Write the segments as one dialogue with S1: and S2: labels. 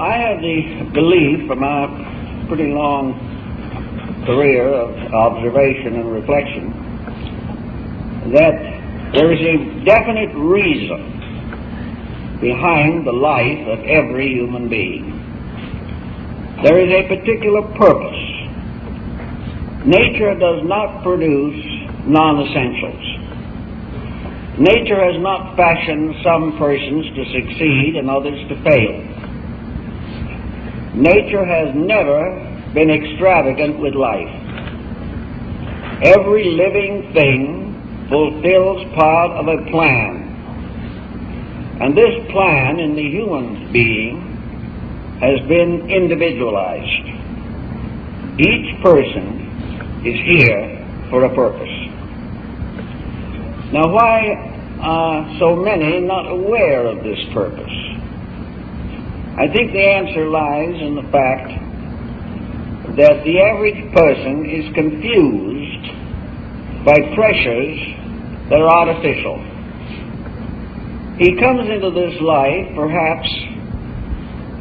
S1: I have the belief from a pretty long career of observation and reflection that there is a definite reason behind the life of every human being. There is a particular purpose. Nature does not produce non-essentials. Nature has not fashioned some persons to succeed and others to fail. Nature has never been extravagant with life. Every living thing fulfills part of a plan. And this plan in the human being has been individualized. Each person is here for a purpose. Now, why are so many not aware of this purpose? I think the answer lies in the fact that the average person is confused by pressures that are artificial. He comes into this life perhaps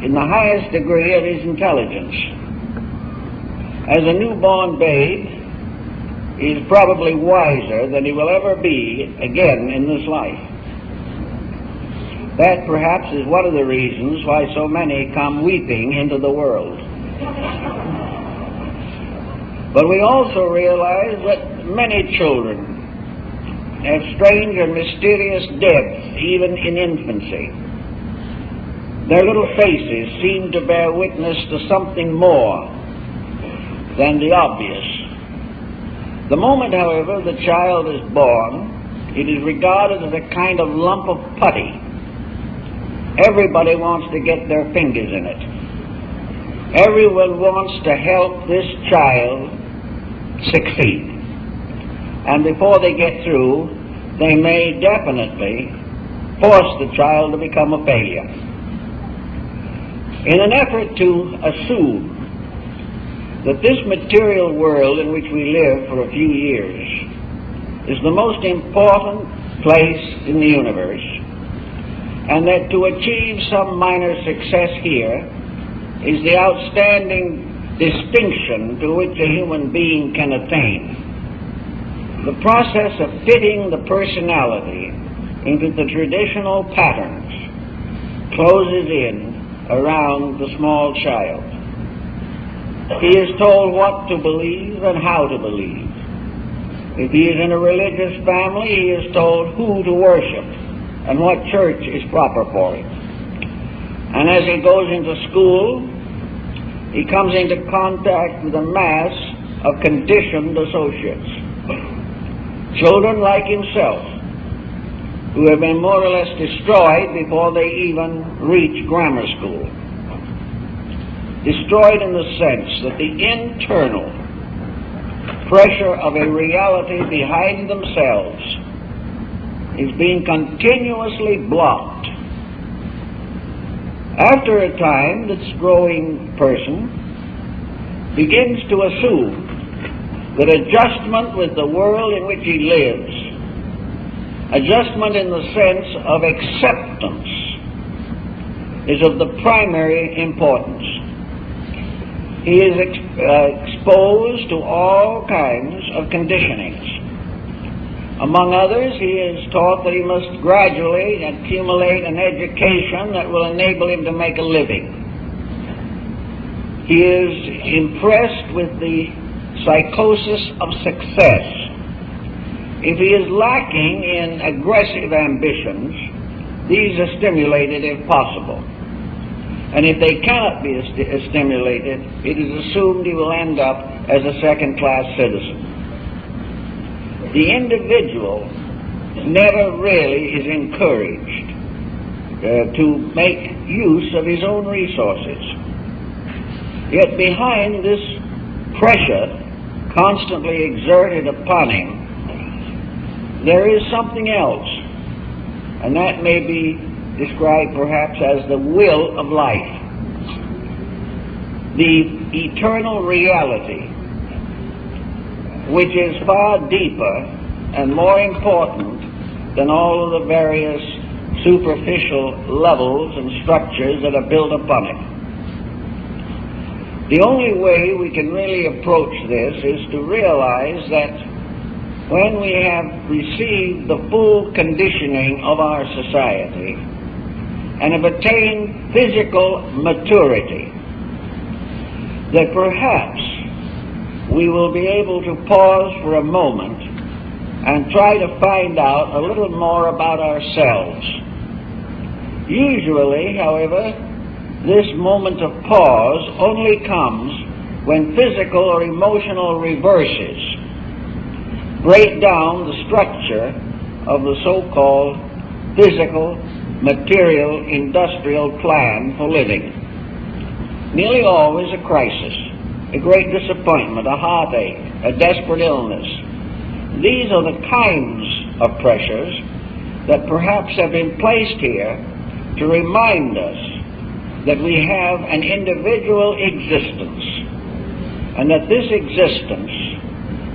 S1: in the highest degree of his intelligence. As a newborn babe, he is probably wiser than he will ever be again in this life. That perhaps is one of the reasons why so many come weeping into the world. But we also realize that many children have strange and mysterious depths even in infancy. Their little faces seem to bear witness to something more than the obvious. The moment, however, the child is born, it is regarded as a kind of lump of putty. Everybody wants to get their fingers in it. Everyone wants to help this child succeed. And before they get through, they may definitely force the child to become a failure. In an effort to assume that this material world in which we live for a few years is the most important place in the universe, and that to achieve some minor success here is the outstanding distinction to which a human being can attain. The process of fitting the personality into the traditional patterns closes in around the small child. He is told what to believe and how to believe. If he is in a religious family, he is told who to worship and what church is proper for him. And as he goes into school, he comes into contact with a mass of conditioned associates. Children like himself, who have been more or less destroyed before they even reach grammar school. Destroyed in the sense that the internal pressure of a reality behind themselves is being continuously blocked. After a time, this growing person begins to assume that adjustment with the world in which he lives, adjustment in the sense of acceptance, is of the primary importance. He is exposed to all kinds of conditionings. Among others, he is taught that he must gradually accumulate an education that will enable him to make a living. He is impressed with the psychosis of success. If he is lacking in aggressive ambitions, these are stimulated if possible. And if they cannot be stimulated, it is assumed he will end up as a second-class citizen. The individual never really is encouraged to make use of his own resources. Yet behind this pressure constantly exerted upon him, there is something else, and that may be described perhaps as the will of life, the eternal reality, which is far deeper and more important than all of the various superficial levels and structures that are built upon it. The only way we can really approach this is to realize that when we have received the full conditioning of our society and have attained physical maturity, that perhaps we will be able to pause for a moment and try to find out a little more about ourselves. Usually, however, this moment of pause only comes when physical or emotional reverses break down the structure of the so-called physical, material, industrial plan for living. Nearly always a crisis, a great disappointment, a heartache, a desperate illness. These are the kinds of pressures that perhaps have been placed here to remind us that we have an individual existence, and that this existence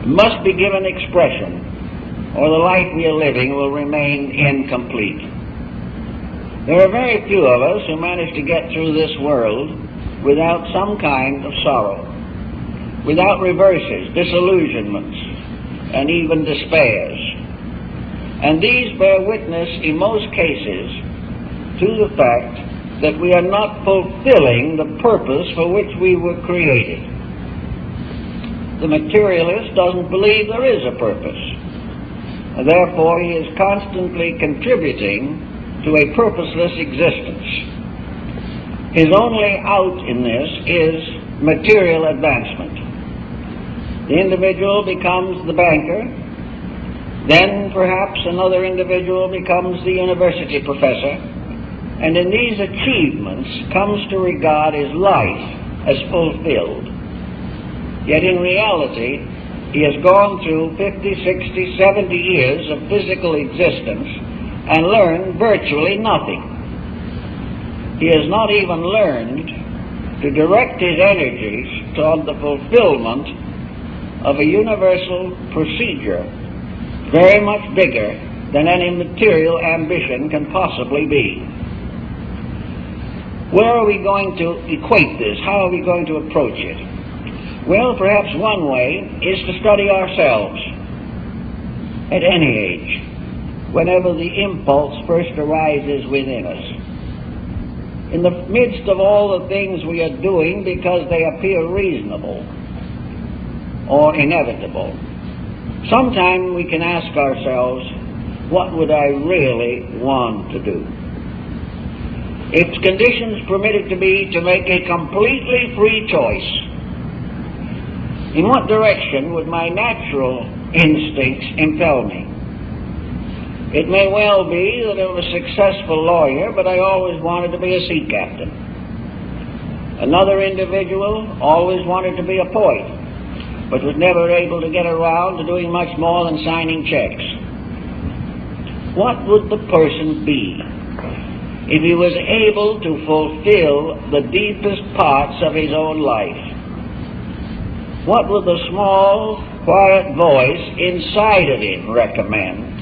S1: must be given expression, or the life we are living will remain incomplete. There are very few of us who manage to get through this world without some kind of sorrow, without reverses, disillusionments, and even despairs. And these bear witness, in most cases, to the fact that we are not fulfilling the purpose for which we were created. The materialist doesn't believe there is a purpose. Therefore, he is constantly contributing to a purposeless existence. His only out in this is material advancement. The individual becomes the banker, then perhaps another individual becomes the university professor, and in these achievements comes to regard his life as fulfilled. Yet in reality, he has gone through 50, 60, 70 years of physical existence and learned virtually nothing. He has not even learned to direct his energies toward the fulfillment of a universal procedure very much bigger than any material ambition can possibly be. Where are we going to equate this? How are we going to approach it? Well, perhaps one way is to study ourselves at any age, whenever the impulse first arises within us. In the midst of all the things we are doing because they appear reasonable or inevitable, sometime we can ask ourselves, what would I really want to do? If conditions permitted to be to make a completely free choice, in what direction would my natural instincts impel me? It may well be that I'm a successful lawyer, but I always wanted to be a sea captain. Another individual always wanted to be a poet, but was never able to get around to doing much more than signing checks. What would the person be if he was able to fulfill the deepest parts of his own life? What would the small, quiet voice inside of him recommend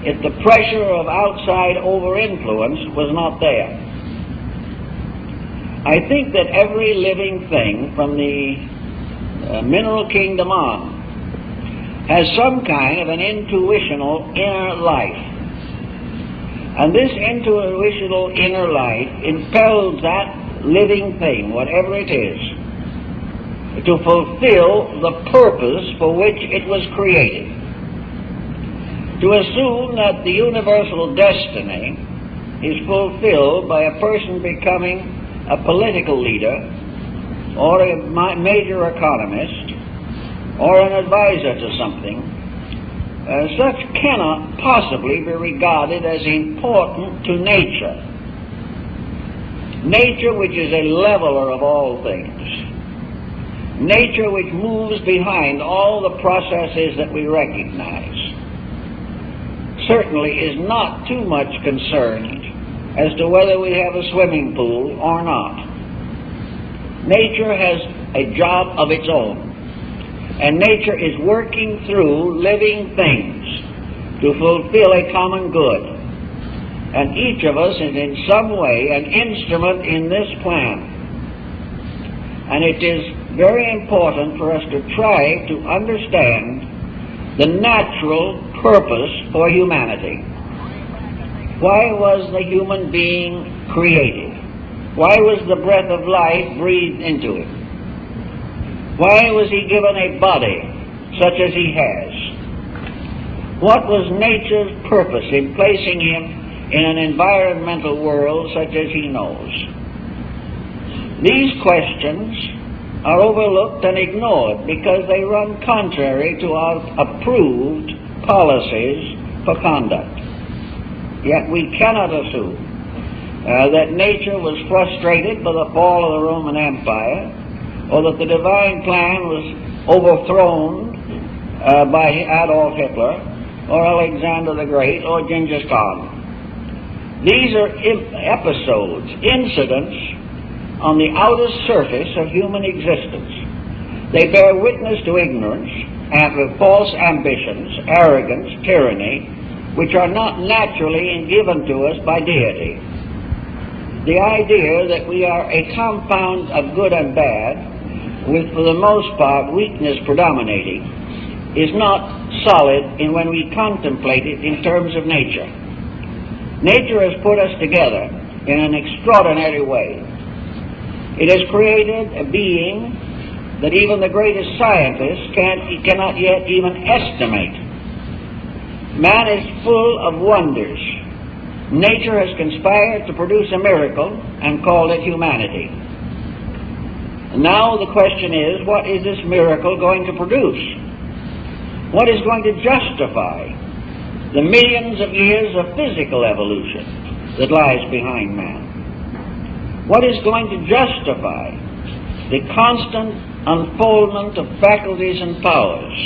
S1: if the pressure of outside over-influence was not there? I think that every living thing from the mineral kingdom on has some kind of an intuitional inner life. And this intuitional inner life impels that living thing, whatever it is, to fulfill the purpose for which it was created. To assume that the universal destiny is fulfilled by a person becoming a political leader or a major economist or an advisor to something, such cannot possibly be regarded as important to nature. Nature, which is a leveler of all things. Nature, which moves behind all the processes that we recognize, certainly is not too much concerned as to whether we have a swimming pool or not. Nature has a job of its own. And nature is working through living things to fulfill a common good. And each of us is in some way an instrument in this plan. and it is very important for us to try to understand the natural purpose for humanity. Why was the human being created? Why was the breath of life breathed into him? Why was he given a body such as he has? What was nature's purpose in placing him in an environmental world such as he knows? These questions are overlooked and ignored because they run contrary to our approved policies for conduct. Yet we cannot assume that nature was frustrated by the fall of the Roman Empire, or that the divine plan was overthrown by Adolf Hitler, or Alexander the Great, or Genghis Khan. These are episodes, incidents on the outer surface of human existence. They bear witness to ignorance, and false ambitions, arrogance, tyranny, which are not naturally given to us by deity. The idea that we are a compound of good and bad, with for the most part weakness predominating, is not solid when we contemplate it in terms of nature. Nature has put us together in an extraordinary way. It has created a being that even the greatest scientists cannot yet even estimate. Man is full of wonders. Nature has conspired to produce a miracle and called it humanity. And now the question is, what is this miracle going to produce? What is going to justify the millions of years of physical evolution that lies behind man? What is going to justify the constant unfoldment of faculties and powers?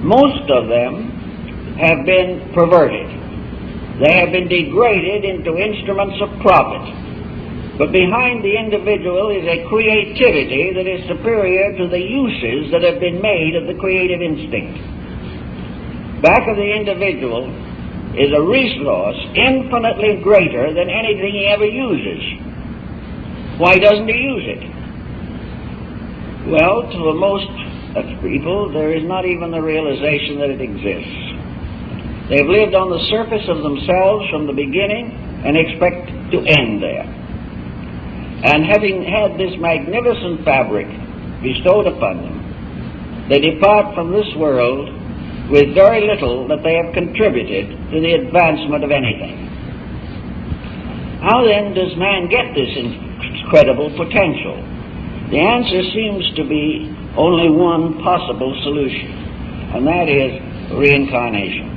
S1: Most of them have been perverted. They have been degraded into instruments of profit. But behind the individual is a creativity that is superior to the uses that have been made of the creative instinct. Back of the individual is a resource infinitely greater than anything he ever uses. Why doesn't he use it? Well, to the most of people, there is not even the realization that it exists. They've lived on the surface of themselves from the beginning and expect to end there. And having had this magnificent fabric bestowed upon them, they depart from this world with very little that they have contributed to the advancement of anything. How then does man get this incredible potential? The answer seems to be only one possible solution, and that is reincarnation.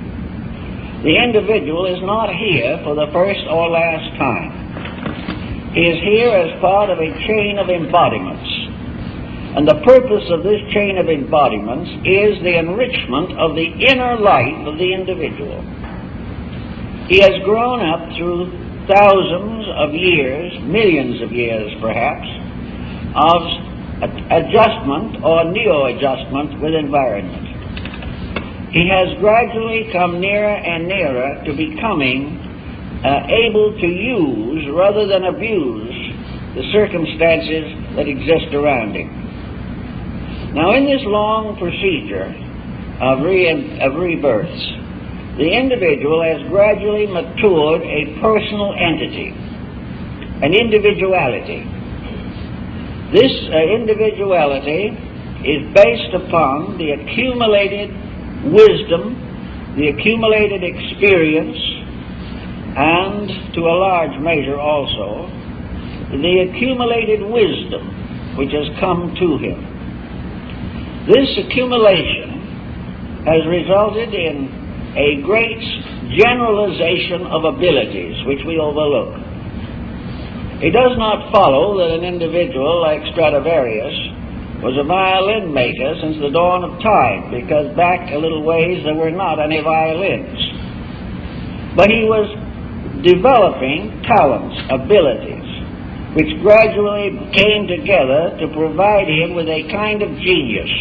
S1: The individual is not here for the first or last time. He is here as part of a chain of embodiments. And the purpose of this chain of embodiments is the enrichment of the inner life of the individual. He has grown up through thousands of years, millions of years perhaps, of adjustment or neo-adjustment with environment. He has gradually come nearer and nearer to becoming able to use rather than abuse the circumstances that exist around him. Now, in this long procedure of rebirths, the individual has gradually matured a personal entity, an individuality. This individuality is based upon the accumulated wisdom, the accumulated experience, and to a large measure also, the accumulated wisdom which has come to him. This accumulation has resulted in a great generalization of abilities which we overlook. It does not follow that an individual like Stradivarius was a violin maker since the dawn of time, because back a little ways there were not any violins. But he was developing talents, abilities, which gradually came together to provide him with a kind of genius.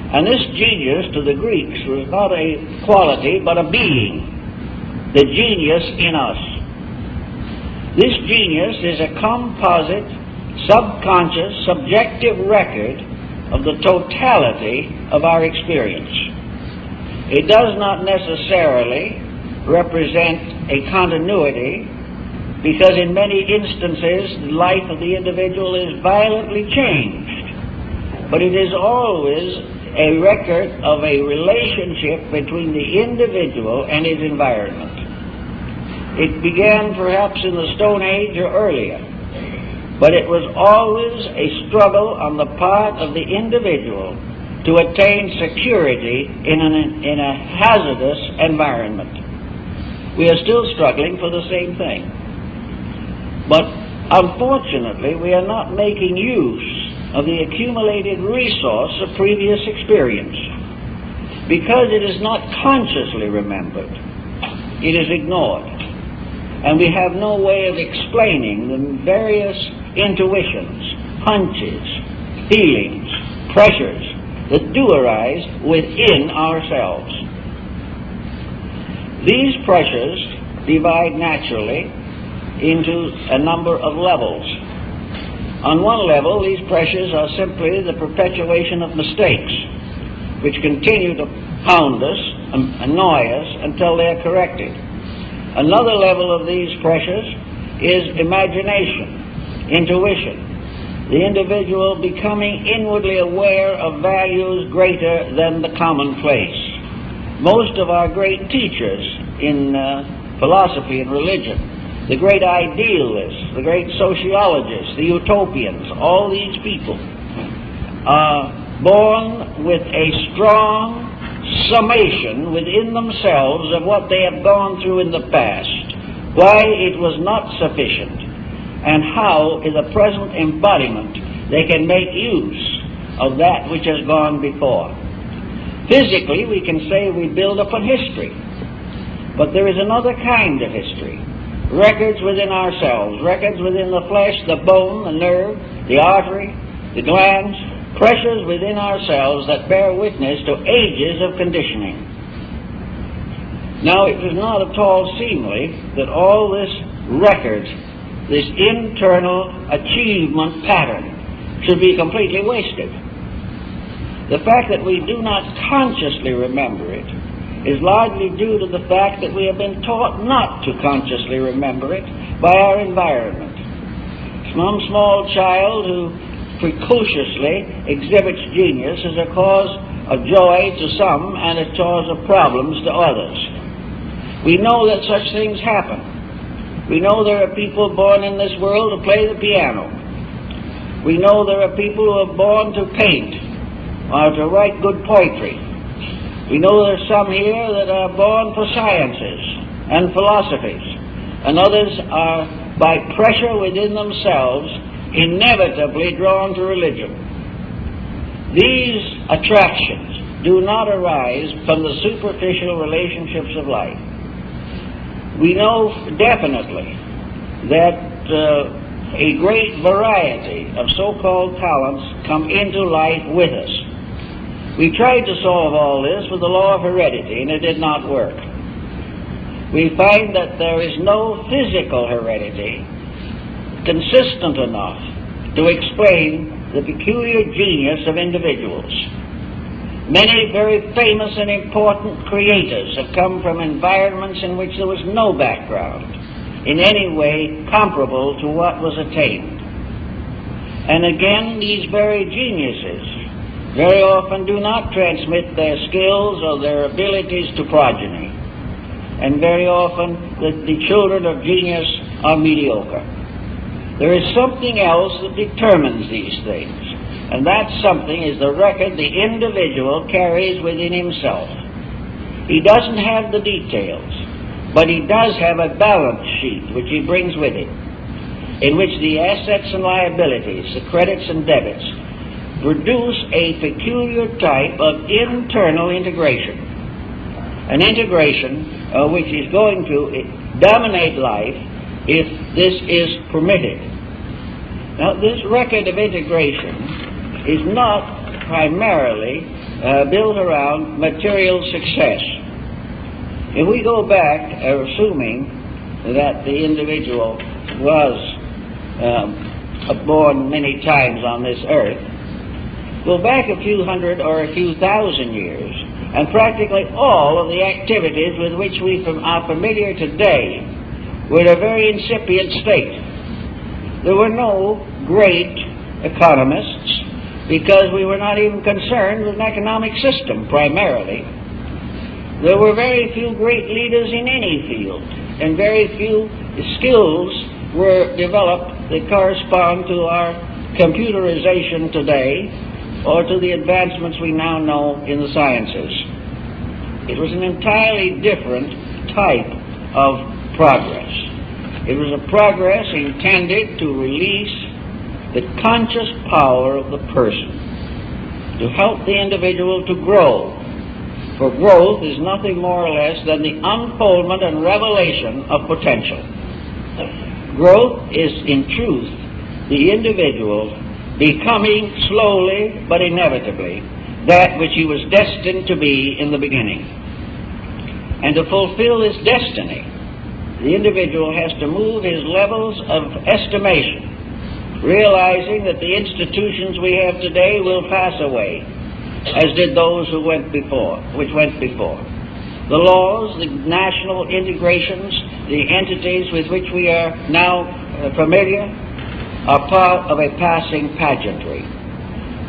S1: And this genius to the Greeks was not a quality but a being, the genius in us. This genius is a composite subconscious, subjective record of the totality of our experience. It does not necessarily represent a continuity, because in many instances the life of the individual is violently changed. But it is always a record of a relationship between the individual and his environment. It began perhaps in the Stone Age or earlier, but it was always a struggle on the part of the individual to attain security in a hazardous environment. We are still struggling for the same thing. But unfortunately, we are not making use of the accumulated resource of previous experience. Because it is not consciously remembered, it is ignored. And we have no way of explaining the various intuitions, hunches, feelings, pressures that do arise within ourselves. These pressures divide naturally into a number of levels. On one level, these pressures are simply the perpetuation of mistakes, which continue to pound us and annoy us until they are corrected. Another level of these pressures is imagination, intuition, the individual becoming inwardly aware of values greater than the commonplace. Most of our great teachers in philosophy and religion, the great idealists, the great sociologists, the utopians, all these people are born with a strong summation within themselves of what they have gone through in the past, why it was not sufficient, and how in the present embodiment they can make use of that which has gone before. Physically, we can say we build upon history, but there is another kind of history. Records within ourselves, records within the flesh, the bone, the nerve, the artery, the glands, pressures within ourselves that bear witness to ages of conditioning. Now, it is not at all seemly that all this record, this internal achievement pattern, should be completely wasted. The fact that we do not consciously remember it is largely due to the fact that we have been taught not to consciously remember it by our environment. Some small child who precociously exhibits genius is a cause of joy to some and a cause of problems to others. We know that such things happen. We know there are people born in this world to play the piano. We know there are people who are born to paint or to write good poetry. We know there's some here that are born for sciences and philosophies, and others are, by pressure within themselves, inevitably drawn to religion. These attractions do not arise from the superficial relationships of life. We know definitely that a great variety of so-called talents come into life with us. We tried to solve all this with the law of heredity, and it did not work. We find that there is no physical heredity consistent enough to explain the peculiar genius of individuals. Many very famous and important creators have come from environments in which there was no background in any way comparable to what was attained. And again, these very geniuses very often do not transmit their skills or their abilities to progeny. And very often the children of genius are mediocre. There is something else that determines these things, and that something is the record the individual carries within himself. He doesn't have the details, but he does have a balance sheet which he brings with him, in which the assets and liabilities, the credits and debits, produce a peculiar type of internal integration. An integration which is going to dominate life if this is permitted. Now, this record of integration is not primarily built around material success. If we go back, assuming that the individual was born many times on this earth, go back a few hundred or a few thousand years, and practically all of the activities with which we are familiar today were in a very incipient state. There were no great economists because we were not even concerned with an economic system primarily. There were very few great leaders in any field, and very few skills were developed that correspond to our computerization today or to the advancements we now know in the sciences. It was an entirely different type of progress. It was a progress intended to release the conscious power of the person, to help the individual to grow. For growth is nothing more or less than the unfoldment and revelation of potential. Growth is, in truth, the individual becoming slowly but inevitably that which he was destined to be in the beginning. And to fulfill this destiny, the individual has to move his levels of estimation, realizing that the institutions we have today will pass away, as did those which went before. The laws, the national integrations, the entities with which we are now familiar are part of a passing pageantry.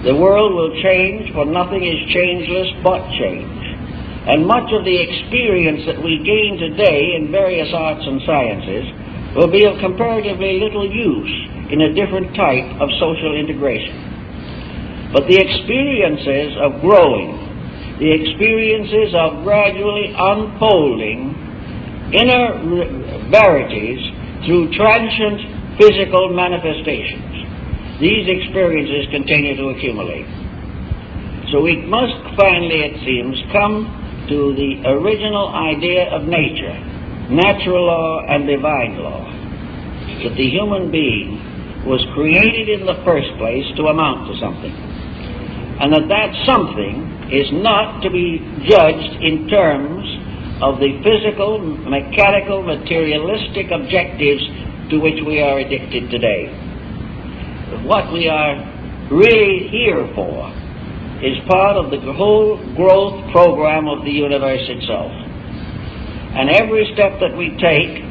S1: The world will change, for nothing is changeless but change. And much of the experience that we gain today in various arts and sciences will be of comparatively little use in a different type of social integration. But the experiences of growing, the experiences of gradually unfolding inner verities through transient physical manifestations, these experiences continue to accumulate. So we must finally, it seems, come to the original idea of nature, natural law and divine law, that the human being was created in the first place to amount to something, and that something is not to be judged in terms of the physical, mechanical, materialistic objectives to which we are addicted today. What we are really here for is part of the whole growth program of the universe itself. And every step that we take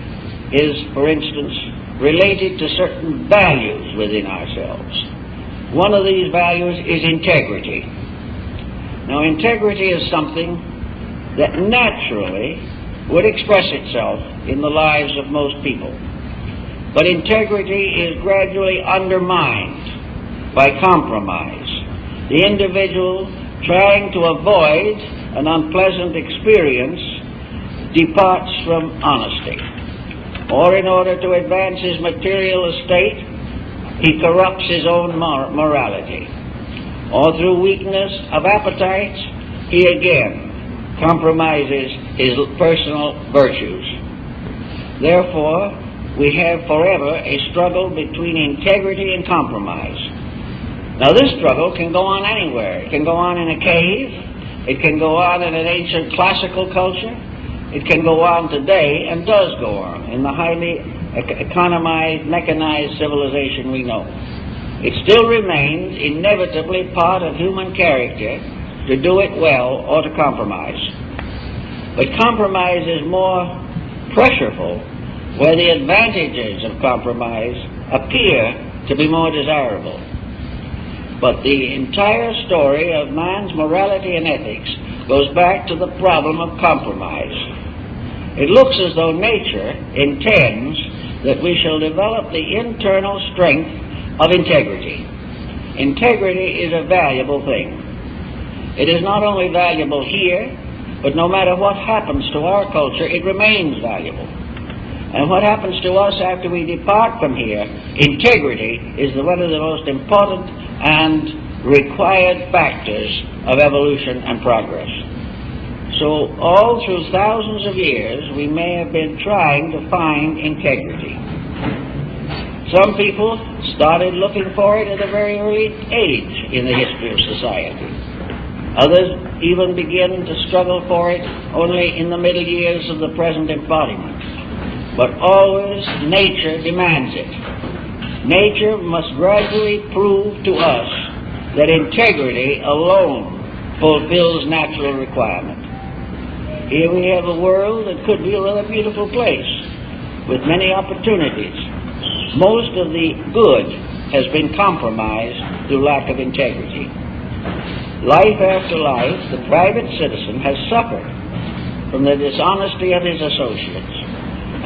S1: is, for instance, related to certain values within ourselves. One of these values is integrity. Now, integrity is something that naturally would express itself in the lives of most people. But integrity is gradually undermined by compromise. The individual, trying to avoid an unpleasant experience, departs from honesty. Or in order to advance his material estate, he corrupts his own morality. Or through weakness of appetites, he again compromises his personal virtues. Therefore, we have forever a struggle between integrity and compromise. Now, this struggle can go on anywhere. It can go on in a cave. It can go on in an ancient classical culture. It can go on today, and does go on, in the highly economized, mechanized civilization we know. It still remains inevitably part of human character to do it well or to compromise. But compromise is more pressureful where the advantages of compromise appear to be more desirable. But the entire story of man's morality and ethics goes back to the problem of compromise. It looks as though nature intends that we shall develop the internal strength of integrity. Integrity is a valuable thing. It is not only valuable here, but no matter what happens to our culture, it remains valuable. And what happens to us after we depart from here, integrity is one of the most important and required factors of evolution and progress. So all through thousands of years, we may have been trying to find integrity. Some people started looking for it at a very early age in the history of society. Others even begin to struggle for it only in the middle years of the present embodiment. But always nature demands it. nature must gradually prove to us that integrity alone fulfills natural requirement. Here we have a world that could be a rather beautiful place with many opportunities. Most of the good has been compromised through lack of integrity. Life after life, the private citizen has suffered from the dishonesty of his associates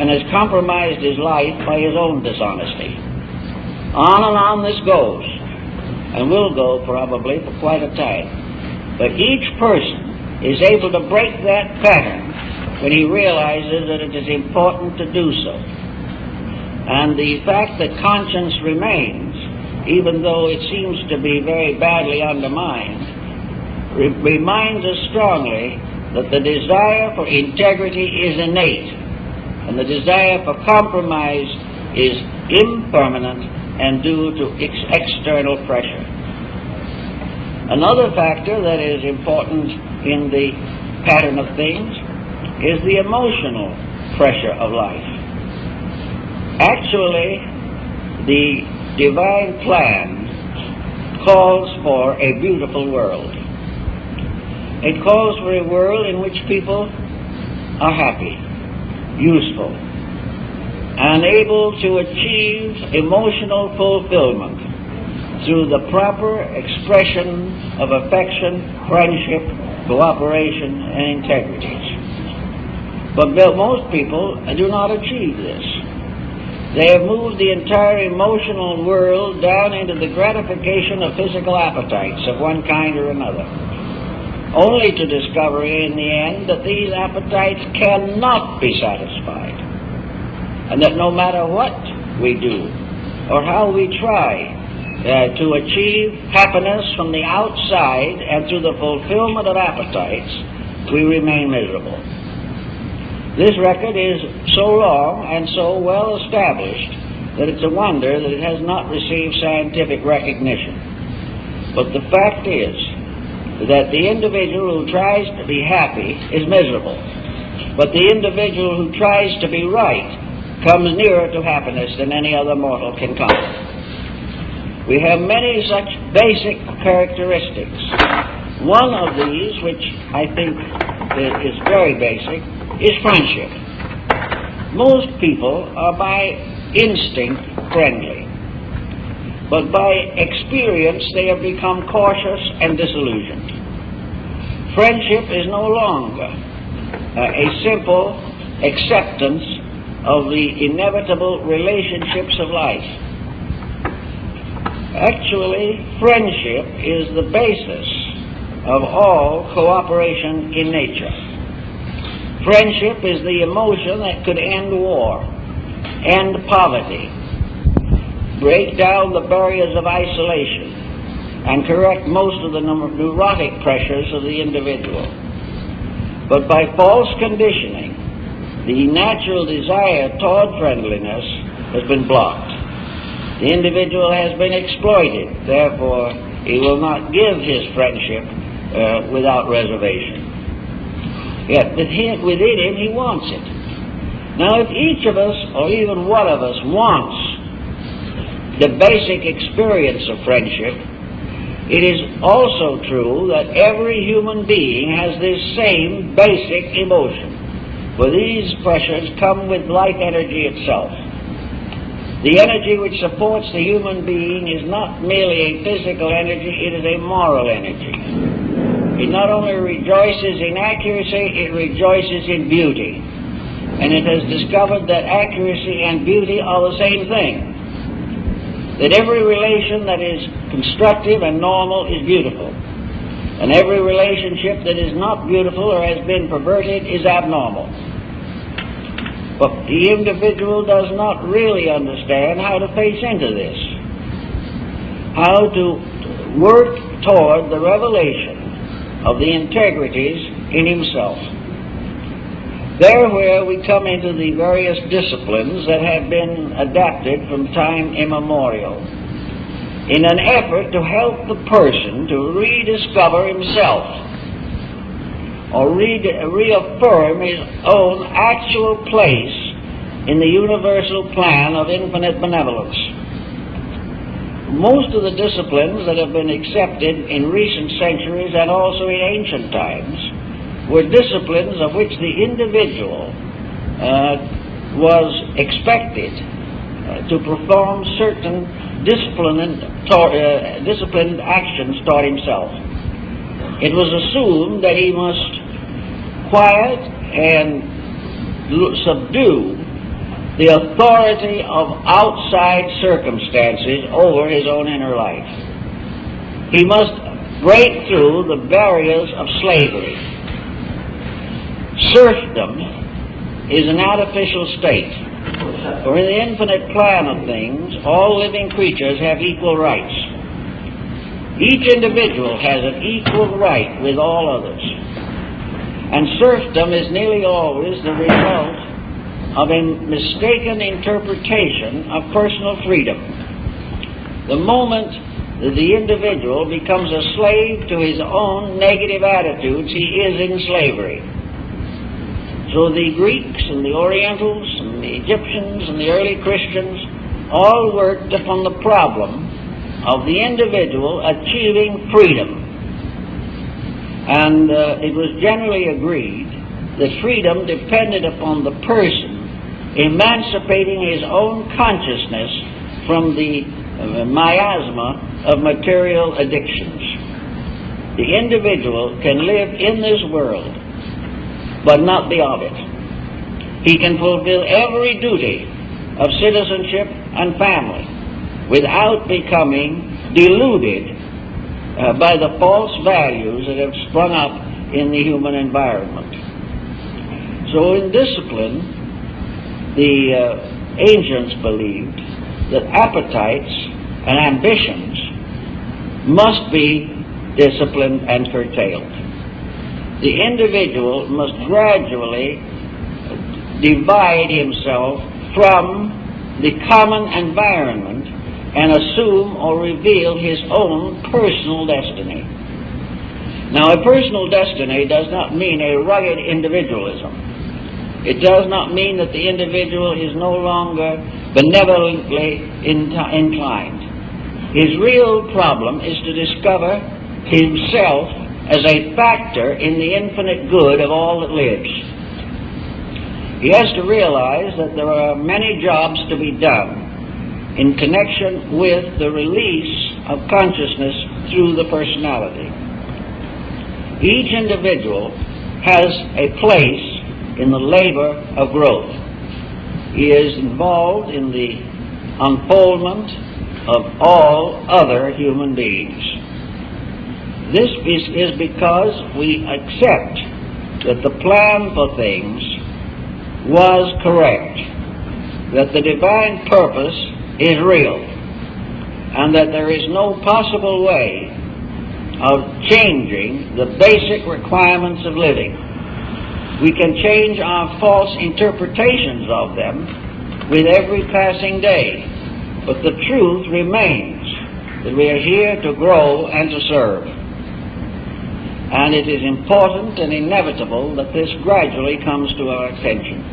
S1: and has compromised his life by his own dishonesty. On and on this goes, and will go probably for quite a time. But each person is able to break that pattern when he realizes that it is important to do so. And the fact that conscience remains, even though it seems to be very badly undermined, reminds us strongly that the desire for integrity is innate, and the desire for compromise is impermanent and due to external pressure. Another factor that is important in the pattern of things is the emotional pressure of life. Actually, the divine plan calls for a beautiful world. It calls for a world in which people are happy, useful, and able to achieve emotional fulfillment through the proper expression of affection, friendship, cooperation, and integrity. But most people do not achieve this. They have moved the entire emotional world down into the gratification of physical appetites of one kind or another, only to discover in the end that these appetites cannot be satisfied, and that no matter what we do or how we try to achieve happiness from the outside and through the fulfillment of appetites, we remain miserable. This record is so long and so well established that it's a wonder that it has not received scientific recognition. But the fact is that the individual who tries to be happy is miserable, but the individual who tries to be right comes nearer to happiness than any other mortal can come. We have many such basic characteristics. One of these, which I think is very basic, is friendship. Most people are by instinct friendly, but by experience they have become cautious and disillusioned. Friendship is no longer a simple acceptance of the inevitable relationships of life. Actually, friendship is the basis of all cooperation in nature. Friendship is the emotion that could end war, end poverty, break down the barriers of isolation, and correct most of the neurotic pressures of the individual. But by false conditioning, the natural desire toward friendliness has been blocked. The individual has been exploited, therefore he will not give his friendship without reservation. Yet within him he wants it. Now if each of us, or even one of us, wants the basic experience of friendship, it is also true that every human being has this same basic emotion, for these pressures come with life energy itself. The energy which supports the human being is not merely a physical energy, it is a moral energy. It not only rejoices in accuracy, it rejoices in beauty. And it has discovered that accuracy and beauty are the same thing. That every relation that is constructive and normal is beautiful. And every relationship that is not beautiful or has been perverted is abnormal. But the individual does not really understand how to face into this, how to work toward the revelation of the integrities in himself. There where we come into the various disciplines that have been adapted from time immemorial, in an effort to help the person to rediscover himself, or reaffirm his own actual place in the universal plan of infinite benevolence. most of the disciplines that have been accepted in recent centuries and also in ancient times were disciplines of which the individual was expected to perform certain disciplined actions toward himself. It was assumed that he must quiet and subdue the authority of outside circumstances over his own inner life. He must break through the barriers of slavery. Serfdom is an artificial state, for in the infinite plan of things, all living creatures have equal rights. Each individual has an equal right with all others. And serfdom is nearly always the result of a mistaken interpretation of personal freedom. The moment that the individual becomes a slave to his own negative attitudes, he is in slavery. So the Greeks and the Orientals and the Egyptians and the early Christians all worked upon the problem of the individual achieving freedom. And it was generally agreed that freedom depended upon the person emancipating his own consciousness from the miasma of material addictions. The individual can live in this world, but not be of it. He can fulfill every duty of citizenship and family without becoming deluded by the false values that have sprung up in the human environment. So in discipline, the ancients believed that appetites and ambitions must be disciplined and curtailed. The individual must gradually divide himself from the common environment and assume or reveal his own personal destiny. Now, a personal destiny does not mean a rugged individualism. It does not mean that the individual is no longer benevolently inclined. His real problem is to discover himself as a factor in the infinite good of all that lives. He has to realize that there are many jobs to be done in connection with the release of consciousness through the personality. Each individual has a place in the labor of growth. He is involved in the unfoldment of all other human beings. This is because we accept that the plan for things was correct, that the divine purpose is real, and that there is no possible way of changing the basic requirements of living. We can change our false interpretations of them with every passing day, but the truth remains that we are here to grow and to serve. And it is important and inevitable that this gradually comes to our attention.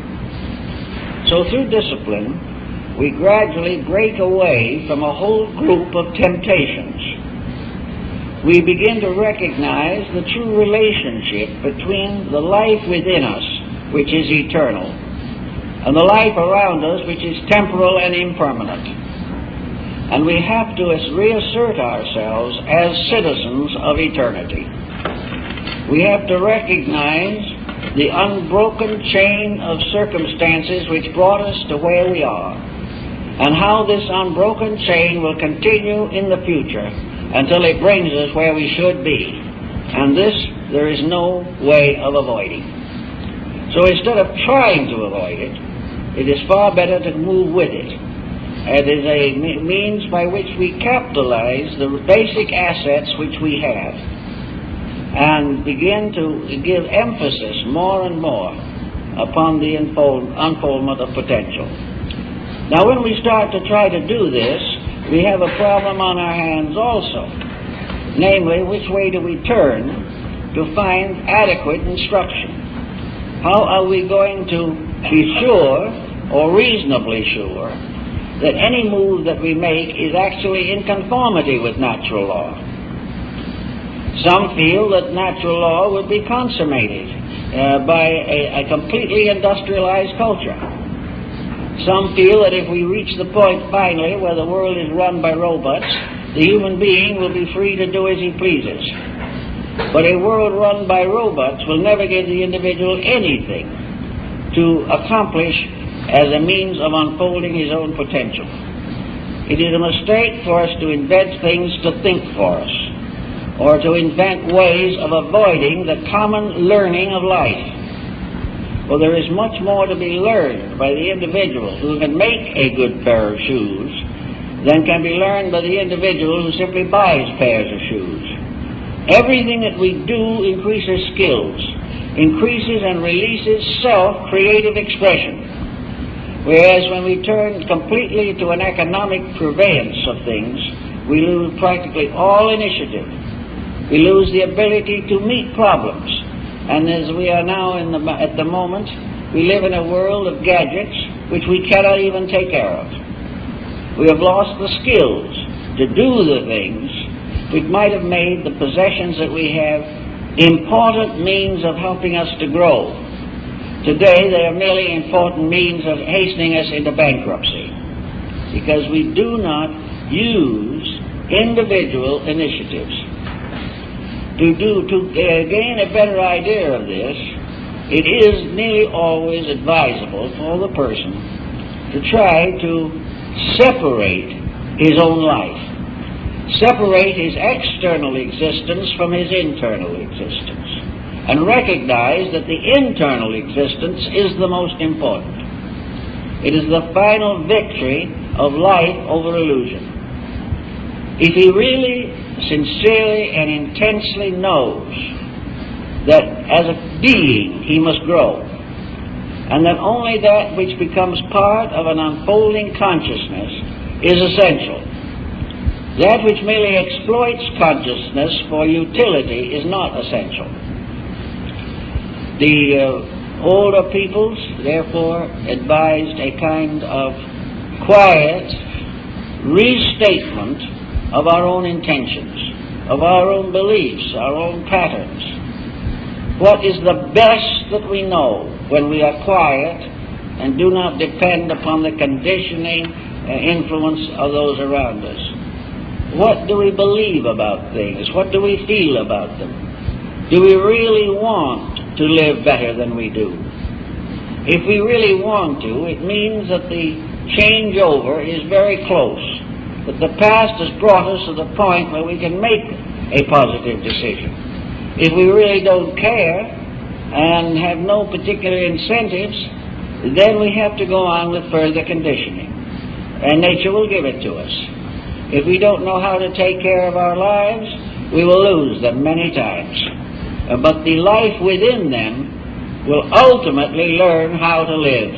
S1: So through discipline, we gradually break away from a whole group of temptations. We begin to recognize the true relationship between the life within us, which is eternal, and the life around us, which is temporal and impermanent. And we have to reassert ourselves as citizens of eternity. We have to recognize the unbroken chain of circumstances which brought us to where we are, and how this unbroken chain will continue in the future until it brings us where we should be. And this there is no way of avoiding. So instead of trying to avoid it, it is far better to move with it. It is a means by which we capitalize the basic assets which we have and begin to give emphasis more and more upon the unfoldment of potential. Now, when we start to try to do this, we have a problem on our hands also. Namely, which way do we turn to find adequate instruction? How are we going to be sure, or reasonably sure, that any move that we make is actually in conformity with natural law. Some feel that natural law would be consummated by a completely industrialized culture. Some feel that if we reach the point finally where the world is run by robots, the human being will be free to do as he pleases. But a world run by robots will never give the individual anything to accomplish as a means of unfolding his own potential. It is a mistake for us to invent things to think for us, or to invent ways of avoiding the common learning of life. Well, there is much more to be learned by the individual who can make a good pair of shoes than can be learned by the individual who simply buys pairs of shoes. Everything that we do increases skills, increases and releases self-creative expression. Whereas when we turn completely to an economic purveyance of things, we lose practically all initiative. We lose the ability to meet problems. And as we are now at the moment, we live in a world of gadgets which we cannot even take care of. We have lost the skills to do the things which might have made the possessions that we have important means of helping us to grow. Today, they are merely important means of hastening us into bankruptcy, because we do not use individual initiatives. To gain a better idea of this, it is nearly always advisable for the person to try to separate his own life, separate his external existence from his internal existence, and recognize that the internal existence is the most important. It is the final victory of life over illusion. If he really, sincerely, and intensely knows that as a being he must grow, and that only that which becomes part of an unfolding consciousness is essential, that which merely exploits consciousness for utility is not essential. The older peoples, therefore, advised a kind of quiet restatement of our own intentions, of our own beliefs, our own patterns. What is the best that we know when we are quiet and do not depend upon the conditioning influence of those around us? What do we believe about things? What do we feel about them? Do we really want to live better than we do? If we really want to, it means that the changeover is very close, that the past has brought us to the point where we can make a positive decision. If we really don't care and have no particular incentives, then we have to go on with further conditioning, and nature will give it to us. If we don't know how to take care of our lives, we will lose them many times. But the life within them will ultimately learn how to live.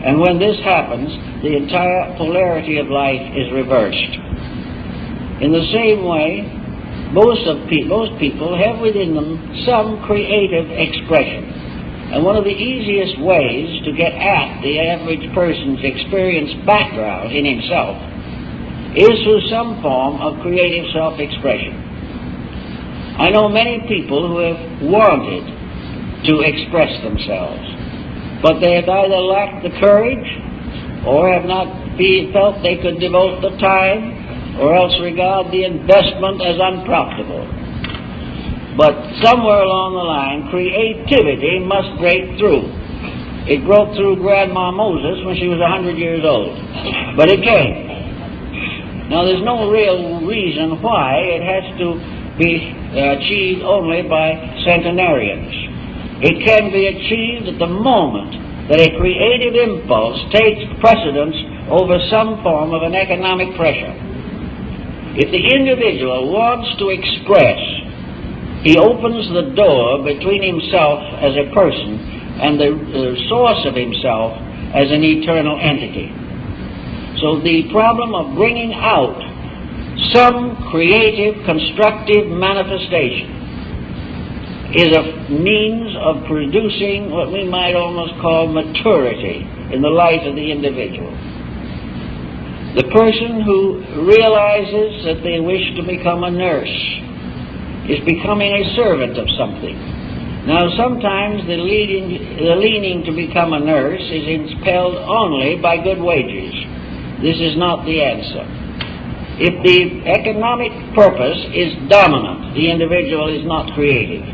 S1: And when this happens, the entire polarity of life is reversed. In the same way, most people have within them some creative expression. And one of the easiest ways to get at the average person's experience background in himself is through some form of creative self-expression. I know many people who have wanted to express themselves, but they have either lacked the courage or have not felt they could devote the time, or else regard the investment as unprofitable. But somewhere along the line, creativity must break through. It broke through Grandma Moses when she was 100 years old, but it came. Now, there's no real reason why it has to be achieved only by centenarians. It can be achieved at the moment that a creative impulse takes precedence over some form of an economic pressure. If the individual wants to express, he opens the door between himself as a person and the source of himself as an eternal entity. So the problem of bringing out some creative, constructive manifestation is a means of producing what we might almost call maturity in the life of the individual. The person who realizes that they wish to become a nurse is becoming a servant of something. Now, sometimes the leaning to become a nurse is impelled only by good wages. This is not the answer. If the economic purpose is dominant, the individual is not creative.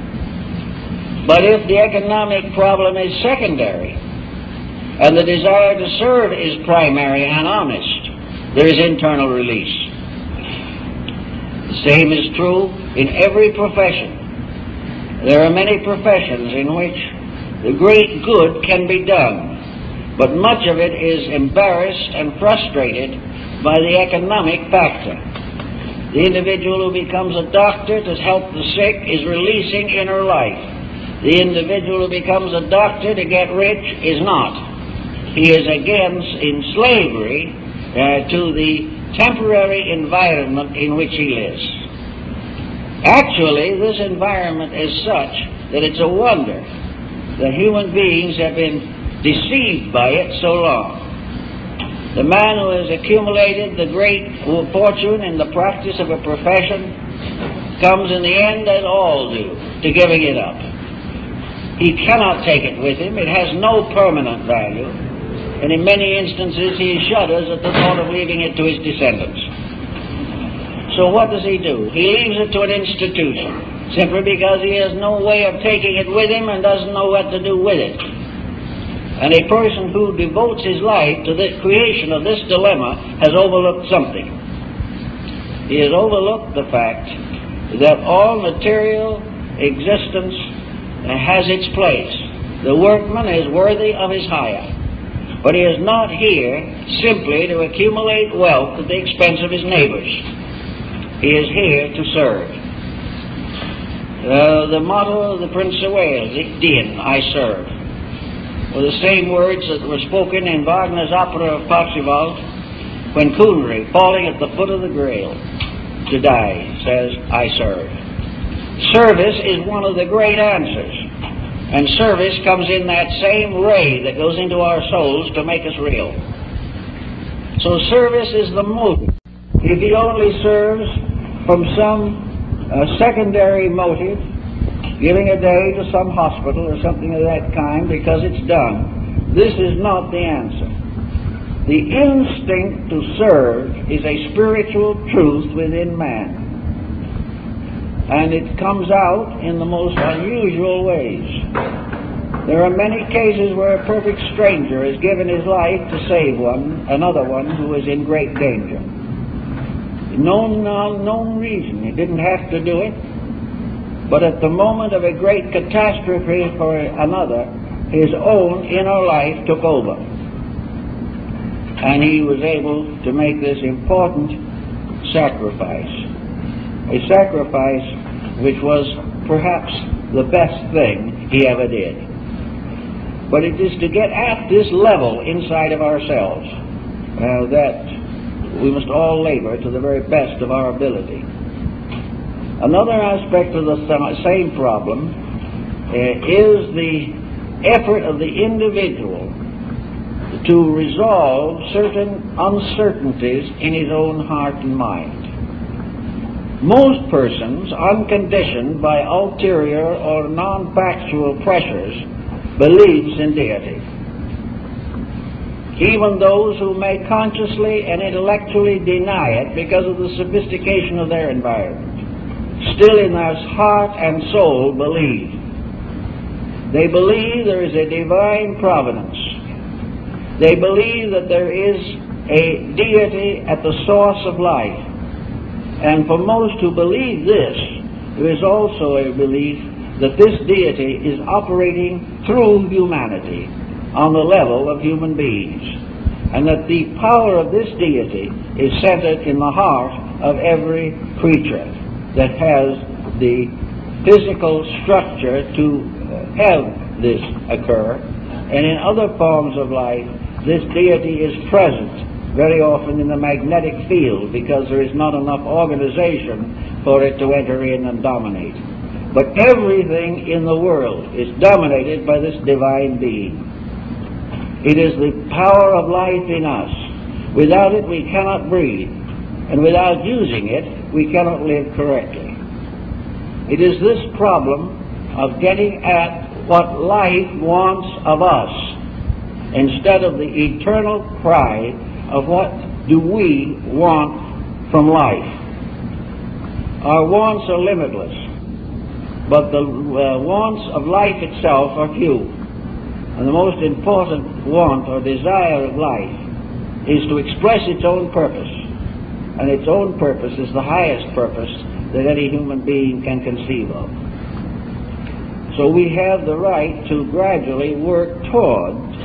S1: But if the economic problem is secondary, and the desire to serve is primary and honest, there is internal release. The same is true in every profession. There are many professions in which the great good can be done, but much of it is embarrassed and frustrated by the economic factor. The individual who becomes a doctor to help the sick is releasing inner life. The individual who becomes a doctor to get rich is not. He is again in slavery to the temporary environment in which he lives. Actually, this environment is such that it's a wonder that human beings have been deceived by it so long. The man who has accumulated the great fortune in the practice of a profession comes in the end, as all do, to giving it up. He cannot take it with him. It has no permanent value. And in many instances he shudders at the thought of leaving it to his descendants. So what does he do? He leaves it to an institution, simply because he has no way of taking it with him and doesn't know what to do with it. And a person who devotes his life to the creation of this dilemma has overlooked something. He has overlooked the fact that all material existence has its place. The workman is worthy of his hire. But he is not here simply to accumulate wealth at the expense of his neighbors. He is here to serve. The motto of the Prince of Wales, Ich dien, I serve, were the same words that were spoken in Wagner's opera of Parzival when Coonry, falling at the foot of the Grail to die, says, I serve. Service is one of the great answers. And service comes in that same ray that goes into our souls to make us real. So service is the motive. If he only serves from some secondary motive, giving a day to some hospital or something of that kind because it's done, this is not the answer. The instinct to serve is a spiritual truth within man. And it comes out in the most unusual ways. There are many cases where a perfect stranger has given his life to save another one who is in great danger. No unknown reason. He didn't have to do it. But at the moment of a great catastrophe for another, his own inner life took over. And he was able to make this important sacrifice. A sacrifice which was perhaps the best thing he ever did. But it is to get at this level inside of ourselves that we must all labor to the very best of our ability. Another aspect of the same problem is the effort of the individual to resolve certain uncertainties in his own heart and mind. Most persons, unconditioned by ulterior or non-factual pressures, believes in deity. Even those who may consciously and intellectually deny it because of the sophistication of their environment, still in their heart and soul believe. They believe there is a divine providence. They believe that there is a deity at the source of life. And for most who believe this, there is also a belief that this deity is operating through humanity on the level of human beings, and that the power of this deity is centered in the heart of every creature that has the physical structure to have this occur. And in other forms of life, this deity is present very often in the magnetic field because there is not enough organization for it to enter in and dominate. But everything in the world is dominated by this divine being. It is the power of life in us Without it, we cannot breathe, and without using it, we cannot live correctly. It is this problem of getting at what life wants of us, instead of the eternal cry of what do we want from life. Our wants are limitless, but the wants of life itself are few. And the most important want or desire of life is to express its own purpose. And its own purpose is the highest purpose that any human being can conceive of. So we have the right to gradually work towards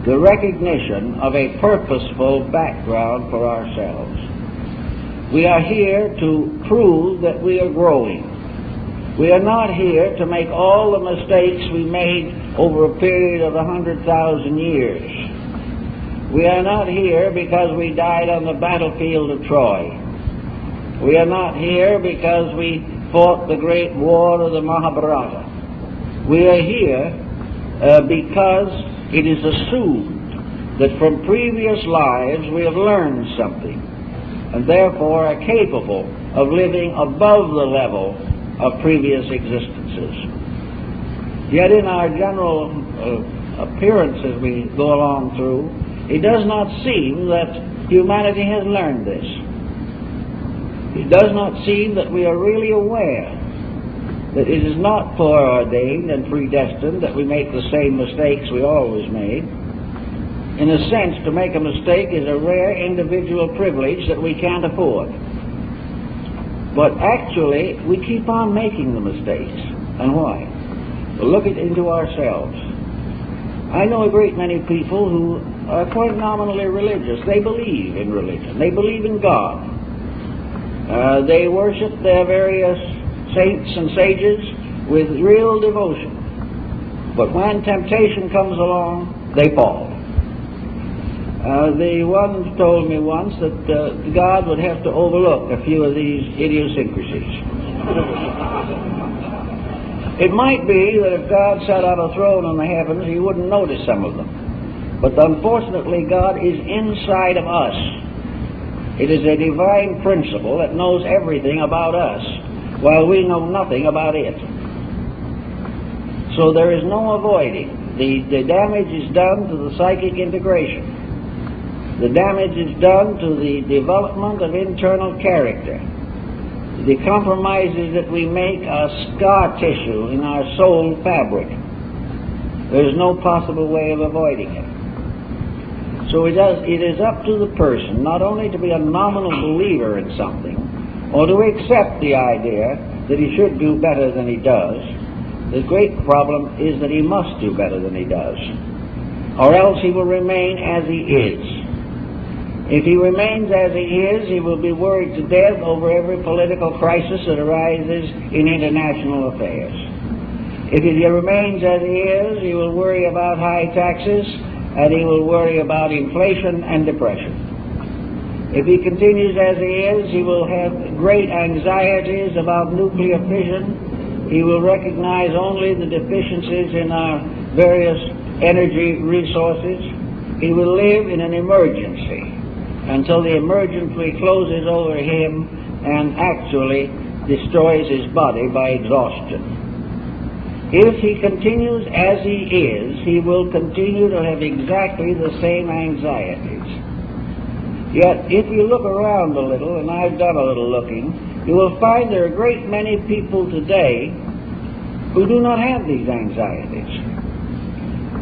S1: the recognition of a purposeful background for ourselves. We are here to prove that we are growing. We are not here to make all the mistakes we made over a period of 100,000 years. We are not here because we died on the battlefield of Troy. We are not here because we fought the great war of the Mahabharata. We are here because it is assumed that from previous lives we have learned something, and therefore are capable of living above the level of previous existences. Yet in our general appearance as we go along through, it does not seem that humanity has learned this. It does not seem that we are really aware that it is not foreordained and predestined that we make the same mistakes we always made. In a sense, to make a mistake is a rare individual privilege that we can't afford. But actually, we keep on making the mistakes. And why? Well, look into ourselves. I know a great many people who are quite nominally religious. They believe in religion. They believe in God. They worship their various saints and sages with real devotion. But when temptation comes along, they fall. The one told me once that God would have to overlook a few of these idiosyncrasies. It might be that if God sat on a throne in the heavens, he wouldn't notice some of them. But unfortunately, God is inside of us. It is a divine principle that knows everything about us, while we know nothing about it. So there is no avoiding. The damage is done to the psychic integration. The damage is done to the development of internal character. The compromises that we make are scar tissue in our soul fabric. There is no possible way of avoiding it. So it is up to the person not only to be a nominal believer in something, or to accept the idea that he should do better than he does. The great problem is that he must do better than he does, or else he will remain as he is. If he remains as he is, he will be worried to death over every political crisis that arises in international affairs. If he remains as he is, he will worry about high taxes, and he will worry about inflation and depression. If he continues as he is, he will have great anxieties about nuclear fission. He will recognize only the deficiencies in our various energy resources. He will live in an emergency until the emergency closes over him and actually destroys his body by exhaustion. If he continues as he is, he will continue to have exactly the same anxieties. Yet, if you look around a little, and I've done a little looking, you will find there are a great many people today who do not have these anxieties.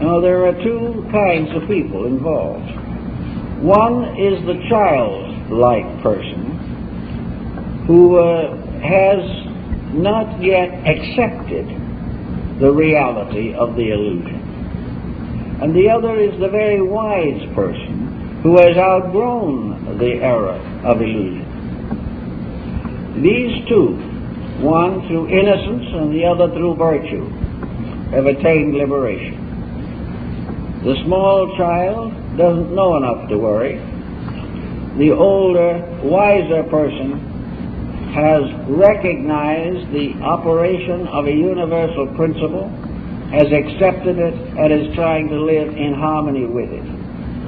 S1: Now, there are two kinds of people involved. One is the childlike person who has not yet accepted the reality of the illusion. And the other is the very wise person who has outgrown the era of illusion. These two, one through innocence and the other through virtue, have attained liberation. The small child doesn't know enough to worry. The older, wiser person has recognized the operation of a universal principle, has accepted it, and is trying to live in harmony with it.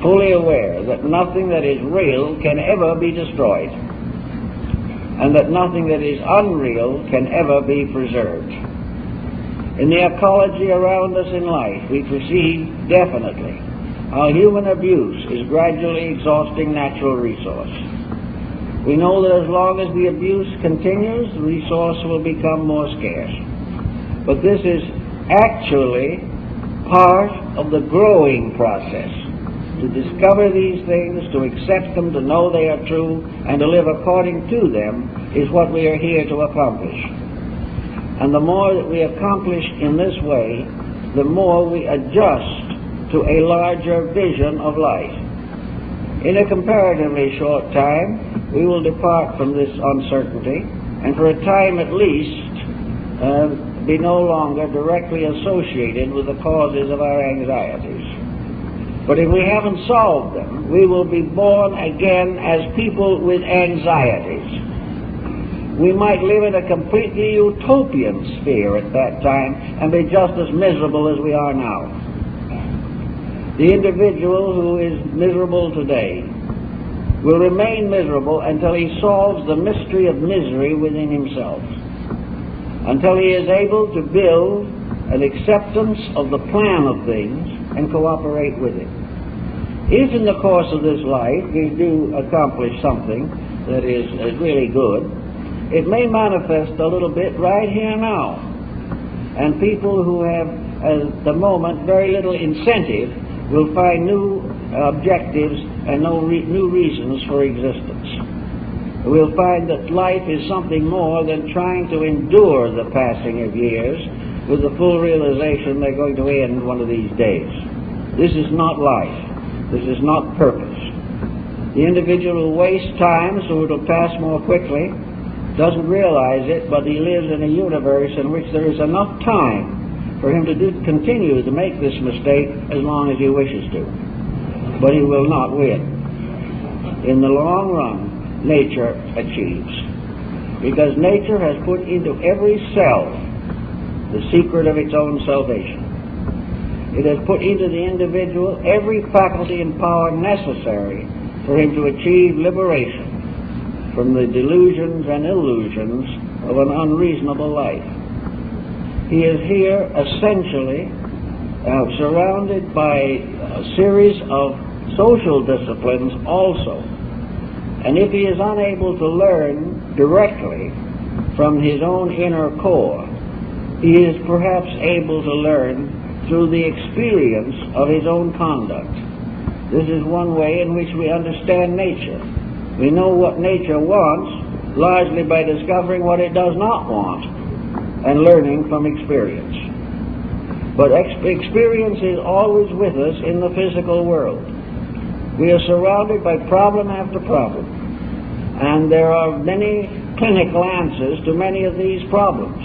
S1: fully aware that nothing that is real can ever be destroyed, and that nothing that is unreal can ever be preserved. In the ecology around us in life, we perceive definitely how human abuse is gradually exhausting natural resource. We know that as long as the abuse continues, the resource will become more scarce. But this is actually part of the growing process. To discover these things, to accept them, to know they are true, and to live according to them is what we are here to accomplish. And the more that we accomplish in this way, the more we adjust to a larger vision of life. In a comparatively short time, we will depart from this uncertainty, and for a time at least, be no longer directly associated with the causes of our anxieties. But if we haven't solved them, we will be born again as people with anxieties. We might live in a completely utopian sphere at that time and be just as miserable as we are now. The individual who is miserable today will remain miserable until he solves the mystery of misery within himself, until he is able to build an acceptance of the plan of things and cooperate with it. If in the course of this life we do accomplish something that is really good, it may manifest a little bit right here now. And people who have at the moment very little incentive will find new objectives and new reasons for existence. We'll find that life is something more than trying to endure the passing of years with the full realization they're going to end one of these days. This is not life. This is not purpose. The individual who wastes time so it'll pass more quickly doesn't realize it, but he lives in a universe in which there is enough time for him to continue to make this mistake as long as he wishes to. But he will not win. In the long run, nature achieves. Because nature has put into every cell the secret of its own salvation. It has put into the individual every faculty and power necessary for him to achieve liberation from the delusions and illusions of an unreasonable life. He is here essentially surrounded by a series of social disciplines also. And if he is unable to learn directly from his own inner core, he is perhaps able to learn through the experience of his own conduct. This is one way in which we understand nature. We know what nature wants largely by discovering what it does not want and learning from experience. But experience is always with us in the physical world. We are surrounded by problem after problem, and there are many clinical answers to many of these problems.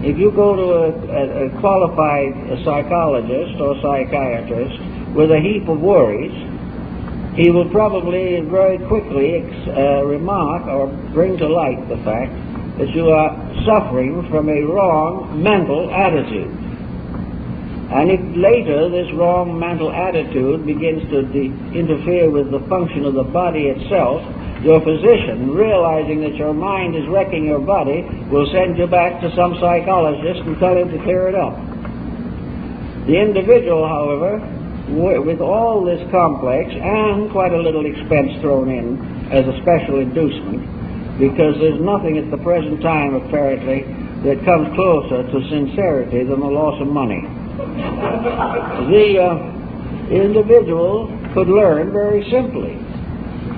S1: If you go to a qualified psychologist or psychiatrist with a heap of worries, he will probably very quickly remark or bring to light the fact that you are suffering from a wrong mental attitude. And if later this wrong mental attitude begins to interfere with the function of the body itself, your physician, realizing that your mind is wrecking your body, will send you back to some psychologist and tell him to clear it up. The individual, however, with all this complex and quite a little expense thrown in as a special inducement, because there's nothing at the present time apparently that comes closer to sincerity than the loss of money. The individual could learn very simply.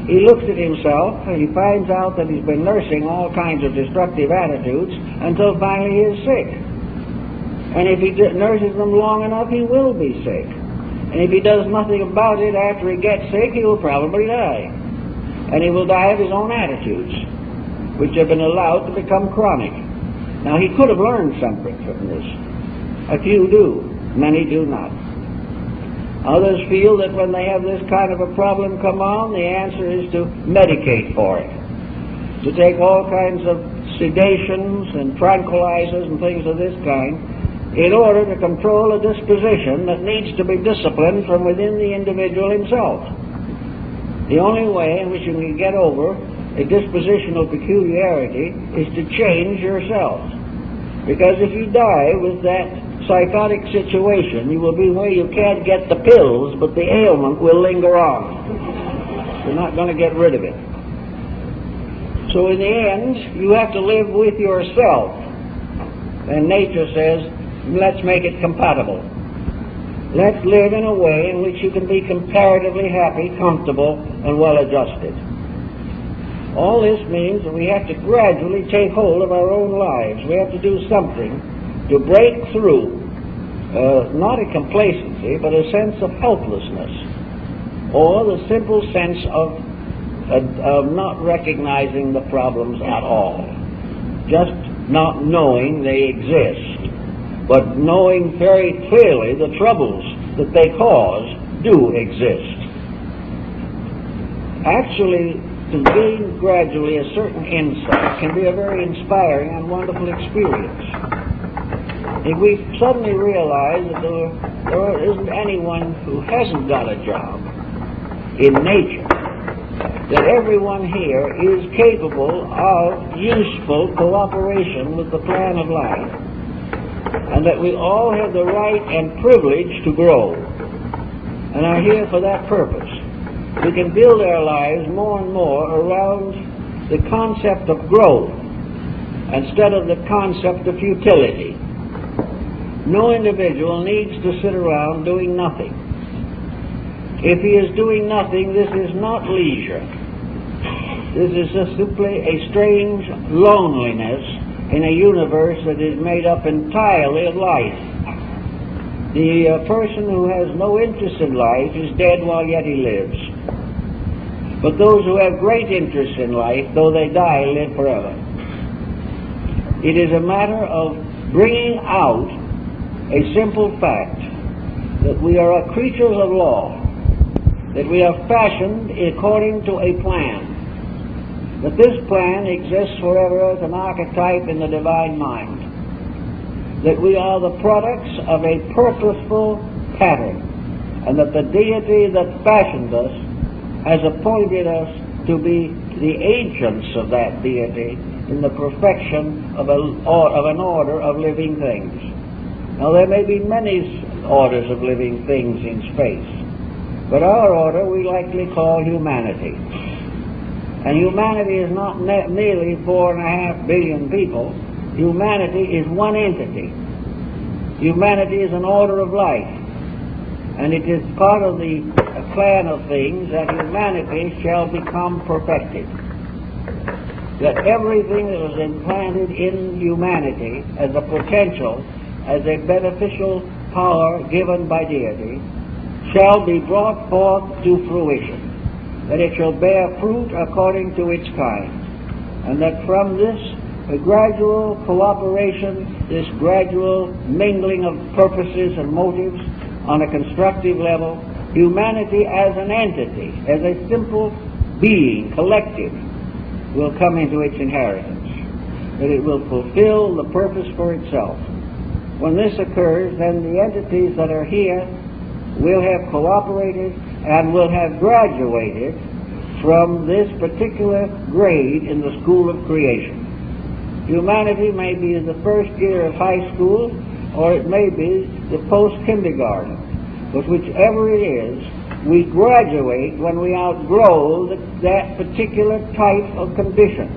S1: He looks at himself and he finds out that he's been nursing all kinds of destructive attitudes until finally he is sick. And if he nurses them long enough, he will be sick. And if he does nothing about it after he gets sick, he will probably die. And he will die of his own attitudes, which have been allowed to become chronic. Now, he could have learned something from this. A few do. Many do not. Others feel that when they have this kind of a problem come on, the answer is to medicate for it, to take all kinds of sedations and tranquilizers and things of this kind, in order to control a disposition that needs to be disciplined from within the individual himself. The only way in which you can get over a dispositional peculiarity is to change yourself. Because if you die with that psychotic situation, you will be where you can't get the pills, but the ailment will linger on. You're not going to get rid of it. So in the end, you have to live with yourself. And nature says, let's make it compatible. Let's live in a way in which you can be comparatively happy, comfortable, and well-adjusted. All this means that we have to gradually take hold of our own lives. We have to do something to break through, not a complacency, but a sense of helplessness, or the simple sense of not recognizing the problems at all, just not knowing they exist, but knowing very clearly the troubles that they cause do exist. Actually, to gain gradually a certain insight can be a very inspiring and wonderful experience. If we suddenly realize that there isn't anyone who hasn't got a job in nature, that everyone here is capable of useful cooperation with the plan of life, and that we all have the right and privilege to grow, and are here for that purpose, we can build our lives more and more around the concept of growth instead of the concept of futility. No individual needs to sit around doing nothing. If he is doing nothing, this is not leisure. This is just simply a strange loneliness in a universe that is made up entirely of life. The person who has no interest in life is dead while yet he lives. But those who have great interest in life, though they die, live forever. It is a matter of bringing out a simple fact that we are creatures of law, that we are fashioned according to a plan, that this plan exists forever as an archetype in the divine mind, that we are the products of a purposeful pattern, and that the deity that fashioned us has appointed us to be the agents of that deity in the perfection of an order of living things. Now, there may be many orders of living things in space, but our order we likely call humanity. And humanity is not merely 4.5 billion people. Humanity is one entity. Humanity is an order of life. And it is part of the plan of things that humanity shall become perfected. That everything that was implanted in humanity as a potential, as a beneficial power given by deity, shall be brought forth to fruition. That it shall bear fruit according to its kind. And that from this gradual cooperation, this gradual mingling of purposes and motives on a constructive level, humanity as an entity, as a simple being, collective, will come into its inheritance. That it will fulfill the purpose for itself. When this occurs, then the entities that are here will have cooperated and will have graduated from this particular grade in the school of creation. Humanity may be in the first year of high school, or it may be the post-kindergarten. But whichever it is, we graduate when we outgrow that particular type of condition.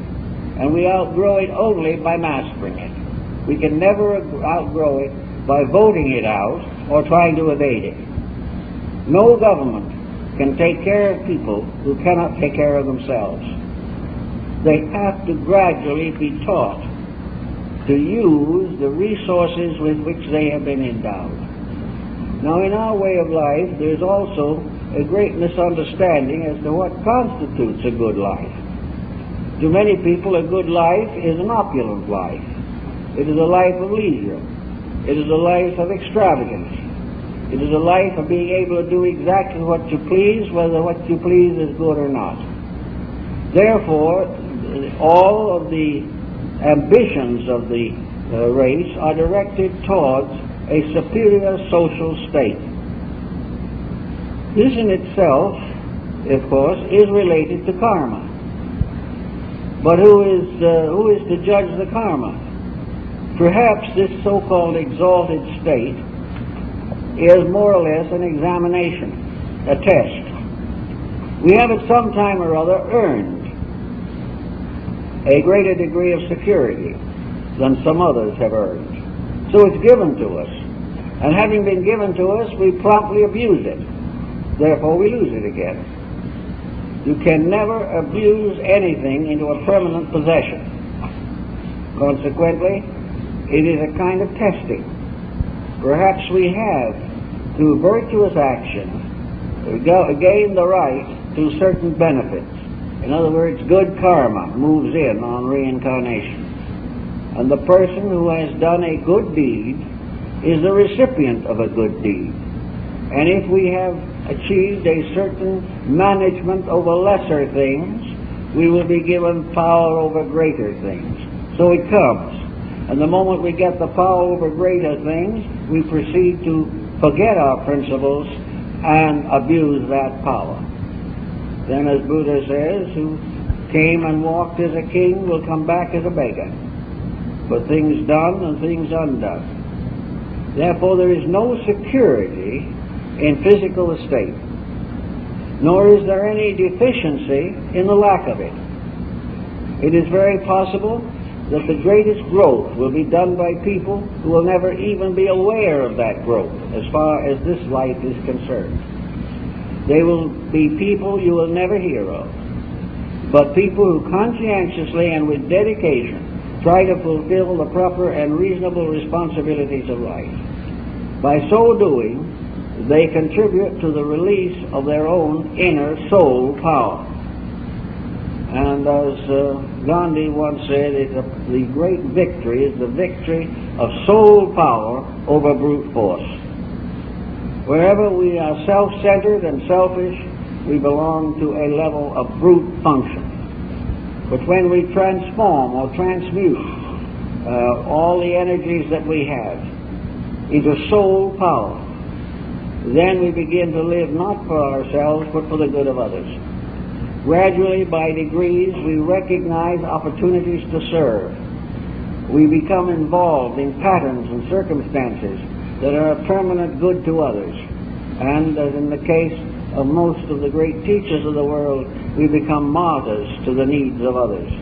S1: And we outgrow it only by mastering it. We can never outgrow it by voting it out or trying to evade it. No government can take care of people who cannot take care of themselves. They have to gradually be taught to use the resources with which they have been endowed. Now, in our way of life, there is also a great misunderstanding as to what constitutes a good life. To many people, a good life is an opulent life. It is a life of leisure. It is a life of extravagance. It is a life of being able to do exactly what you please, whether what you please is good or not. Therefore, all of the ambitions of the race are directed towards a superior social state. This in itself, of course, is related to karma. But who is to judge the karma? Perhaps this so-called exalted state is more or less an examination, a test. We have at some time or other earned a greater degree of security than some others have earned. So it's given to us. And having been given to us, we promptly abuse it. Therefore we lose it again. You can never abuse anything into a permanent possession. Consequently, it is a kind of testing. Perhaps we have, through virtuous action, gained the right to certain benefits. In other words, good karma moves in on reincarnation. And the person who has done a good deed is the recipient of a good deed. And if we have achieved a certain management over lesser things, we will be given power over greater things. So it comes. And the moment we get the power over greater things, we proceed to forget our principles and abuse that power. Then, as Buddha says, who came and walked as a king will come back as a beggar. For things done and things undone. Therefore, there is no security in physical estate, nor is there any deficiency in the lack of it. It is very possible that the greatest growth will be done by people who will never even be aware of that growth as far as this life is concerned. They will be people you will never hear of, but people who conscientiously and with dedication try to fulfill the proper and reasonable responsibilities of life. By so doing, they contribute to the release of their own inner soul power. And as Gandhi once said, the great victory is the victory of soul power over brute force. Wherever we are self-centered and selfish, we belong to a level of brute function. But when we transform or transmute all the energies that we have into soul power, then we begin to live not for ourselves, but for the good of others. Gradually, by degrees, we recognize opportunities to serve. We become involved in patterns and circumstances that are a permanent good to others. And as in the case of most of the great teachers of the world, we become martyrs to the needs of others.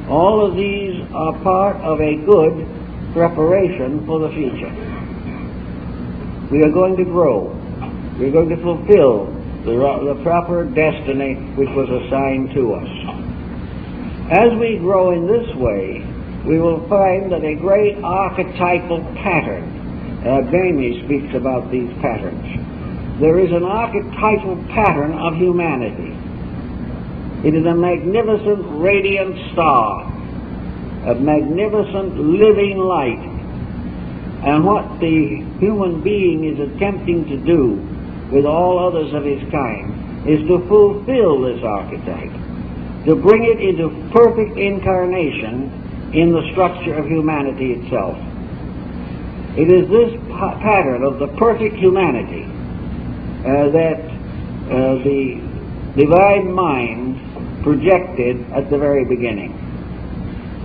S1: All of these are part of a good preparation for the future. We are going to grow. We are going to fulfill the proper destiny which was assigned to us. As we grow in this way, we will find that a great archetypal pattern, Bhemi speaks about these patterns. There is an archetypal pattern of humanity. It is a magnificent radiant star, a magnificent living light. And what the human being is attempting to do with all others of his kind is to fulfill this archetype, to bring it into perfect incarnation in the structure of humanity itself. It is this pattern of the perfect humanity that the divine mind projected at the very beginning.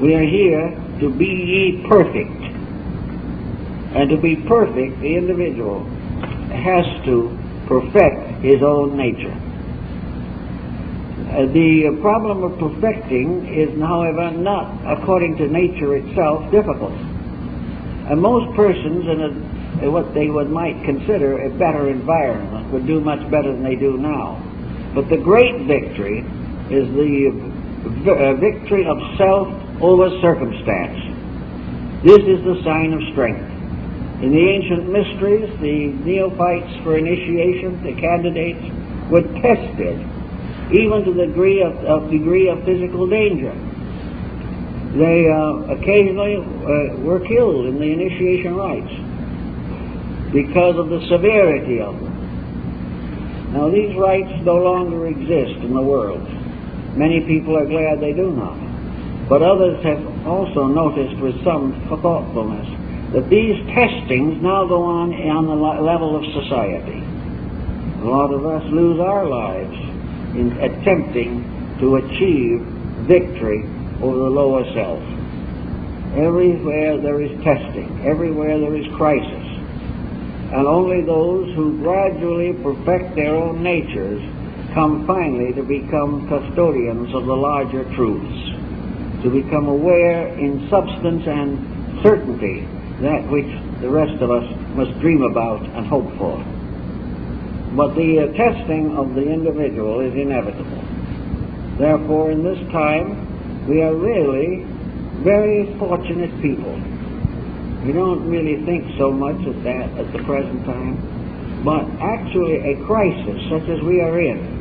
S1: We are here to be ye perfect. And to be perfect, the individual has to perfect his own nature. The problem of perfecting is, however, not, according to nature itself, difficult. And most persons in what they might consider a better environment would do much better than they do now. But the great victory is the victory of self over circumstance. This is the sign of strength. In the ancient mysteries, the neophytes for initiation, the candidates, were tested even to the degree of physical danger. They occasionally were killed in the initiation rites because of the severity of them. Now, these rites no longer exist in the world. Many people are glad they do not. But others have also noticed with some thoughtfulness that these testings now go on the level of society. A lot of us lose our lives in attempting to achieve victory over the lower self. Everywhere there is testing, everywhere there is crisis, and only those who gradually perfect their own natures come finally to become custodians of the larger truths, to become aware in substance and certainty that which the rest of us must dream about and hope for. But the testing of the individual is inevitable. Therefore, in this time, we are really very fortunate people. We don't really think so much of that at the present time, but actually a crisis such as we are in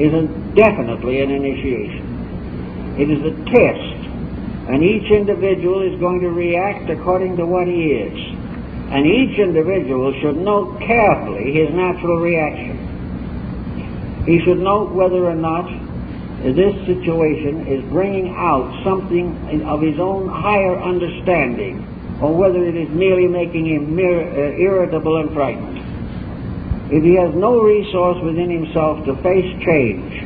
S1: is definitely an initiation. It is a test, and each individual is going to react according to what he is. And each individual should note carefully his natural reaction. He should note whether or not this situation is bringing out something of his own higher understanding, or whether it is merely making him irritable and frightened. If he has no resource within himself to face change,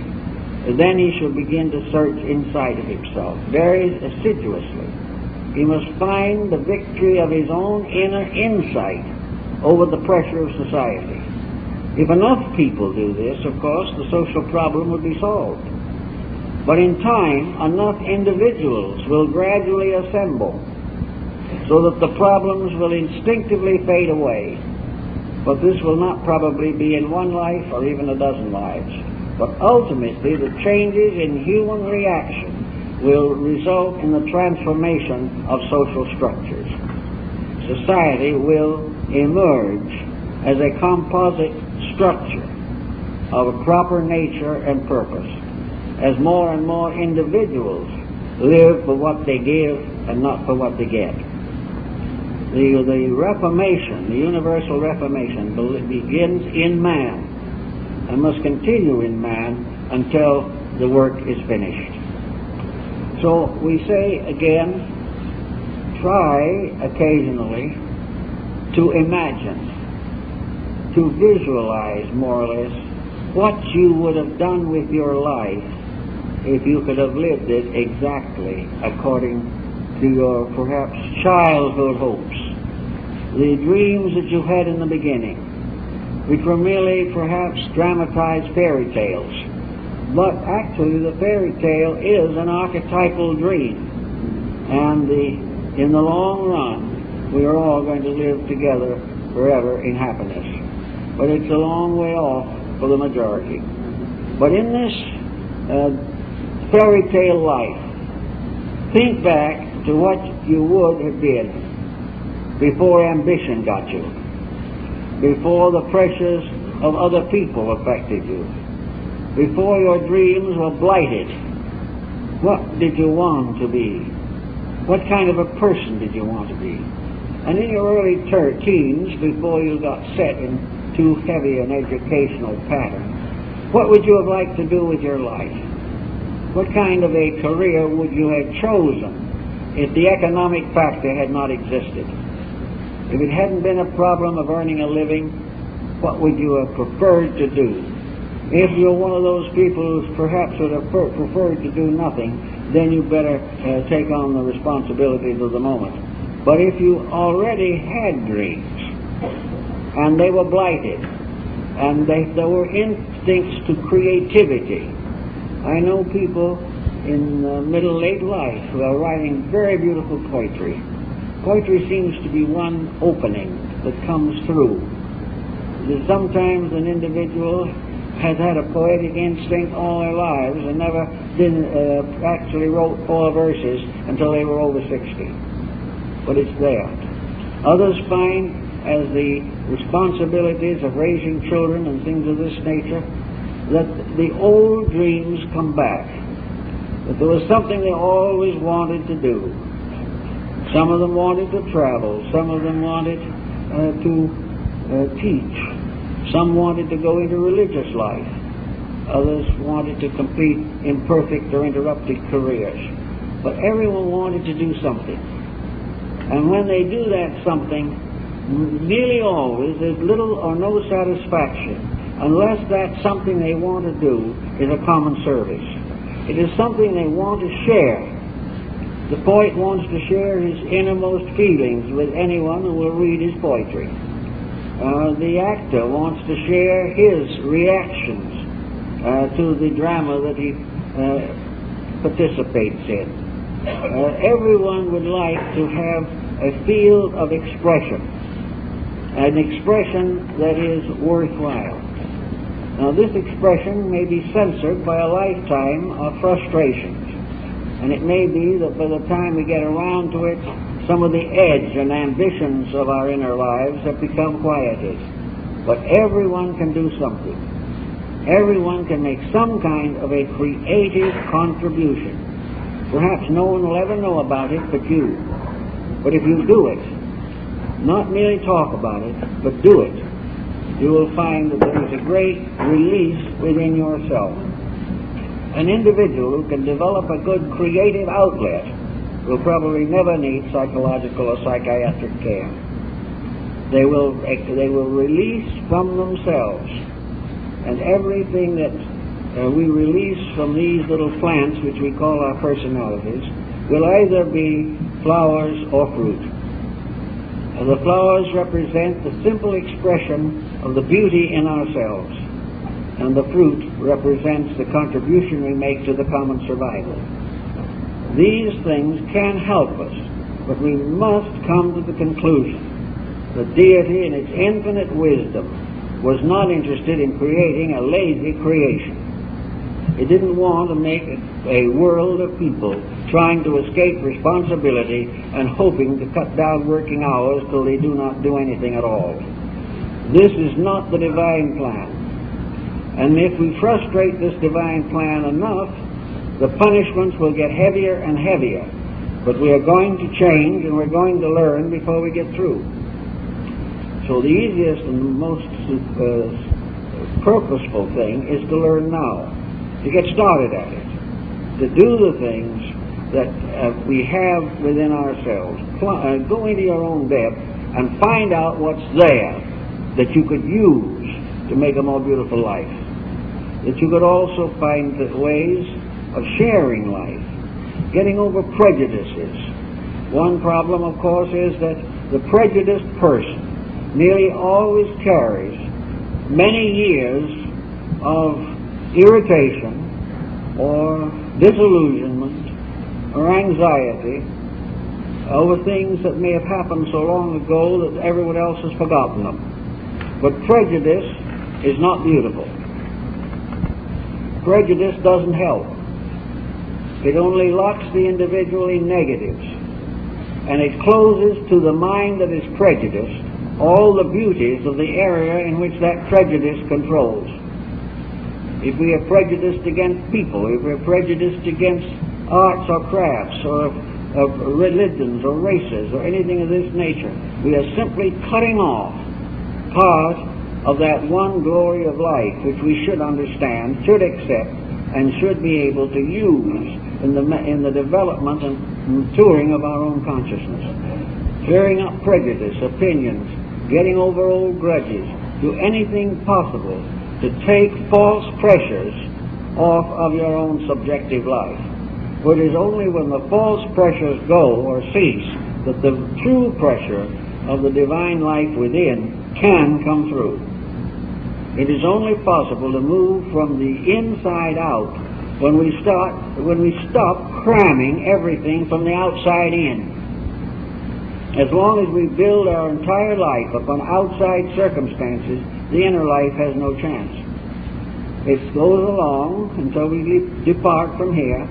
S1: then he should begin to search inside of himself very assiduously. He must find the victory of his own inner insight over the pressure of society. If enough people do this, of course, the social problem would be solved. But in time, enough individuals will gradually assemble so that the problems will instinctively fade away. But this will not probably be in one life or even a dozen lives. But ultimately, the changes in human reaction will result in the transformation of social structures. Society will emerge as a composite structure of a proper nature and purpose, as more and more individuals live for what they give and not for what they get. The Reformation, the universal Reformation, begins in man and must continue in man until the work is finished. So we say again, try occasionally to imagine, to visualize more or less what you would have done with your life if you could have lived it exactly according to your perhaps childhood hopes, the dreams that you had in the beginning, which were merely perhaps dramatized fairy tales. But actually the fairy tale is an archetypal dream, and in the long run we are all going to live together forever in happiness. But it's a long way off for the majority. But in this fairy tale life, think back to what you would have been before ambition got you, before the pressures of other people affected you, before your dreams were blighted. What did you want to be? What kind of a person did you want to be? And in your early teens, before you got set in too heavy an educational pattern, what would you have liked to do with your life? What kind of a career would you have chosen if the economic factor had not existed? If it hadn't been a problem of earning a living, what would you have preferred to do? If you're one of those people who perhaps would have preferred to do nothing, then you better take on the responsibilities of the moment. But if you already had dreams, and they were blighted, and there were instincts to creativity, I know people in late life who are writing very beautiful poetry. Poetry seems to be one opening that comes through. Sometimes an individual has had a poetic instinct all their lives and never actually wrote 4 verses until they were over 60. But it's there. Others find, as the responsibilities of raising children and things of this nature, that the old dreams come back, that there was something they always wanted to do. Some of them wanted to travel, some of them wanted to teach, some wanted to go into religious life, others wanted to complete imperfect or interrupted careers. but everyone wanted to do something. And when they do that something, nearly always there's little or no satisfaction unless that something they want to do is a common service. It is something they want to share. The poet wants to share his innermost feelings with anyone who will read his poetry. The actor wants to share his reactions to the drama that he participates in. Everyone would like to have a field of expression, an expression that is worthwhile. Now, this expression may be censored by a lifetime of frustrations, and it may be that by the time we get around to it, some of the edge and ambitions of our inner lives have become quieted. But everyone can do something. Everyone can make some kind of a creative contribution. Perhaps no one will ever know about it but you. But if you do it, not merely talk about it, but do it, you will find that there is a great release within yourself. An individual who can develop a good creative outlet will probably never need psychological or psychiatric care. They will release from themselves, and everything that we release from these little plants, which we call our personalities, will either be flowers or fruit. The flowers represent the simple expression of the beauty in ourselves, and the fruit represents the contribution we make to the common survival. These things can help us, but we must come to the conclusion that deity in its infinite wisdom was not interested in creating a lazy creation. It didn't want to make a world of people trying to escape responsibility and hoping to cut down working hours till they do not do anything at all. This is not the divine plan. And if we frustrate this divine plan enough, the punishments will get heavier and heavier. But we are going to change and we're going to learn before we get through. So the easiest and most purposeful thing is to learn now, to get started at it, to do the things that we have within ourselves. Go into your own depth and find out what's there that you could use to make a more beautiful life. That you could also find ways of sharing life, getting over prejudices. One problem, of course, is that the prejudiced person nearly always carries many years of irritation or disillusionment or anxiety over things that may have happened so long ago that everyone else has forgotten them. But prejudice is not beautiful. Prejudice doesn't help. It only locks the individual in negatives, and it closes to the mind that is prejudiced all the beauties of the area in which that prejudice controls. If we are prejudiced against people, if we are prejudiced against arts or crafts or religions or races or anything of this nature, we are simply cutting off part of that one glory of life which we should understand, should accept, and should be able to use in the development and maturing of our own consciousness. Clearing up prejudice, opinions, getting over old grudges, do anything possible to take false pressures off of your own subjective life. For it is only when the false pressures go or cease that the true pressure of the divine life within can come through. It is only possible to move from the inside out when we stop cramming everything from the outside in. As long as we build our entire life upon outside circumstances, the inner life has no chance. It goes along until we depart from here,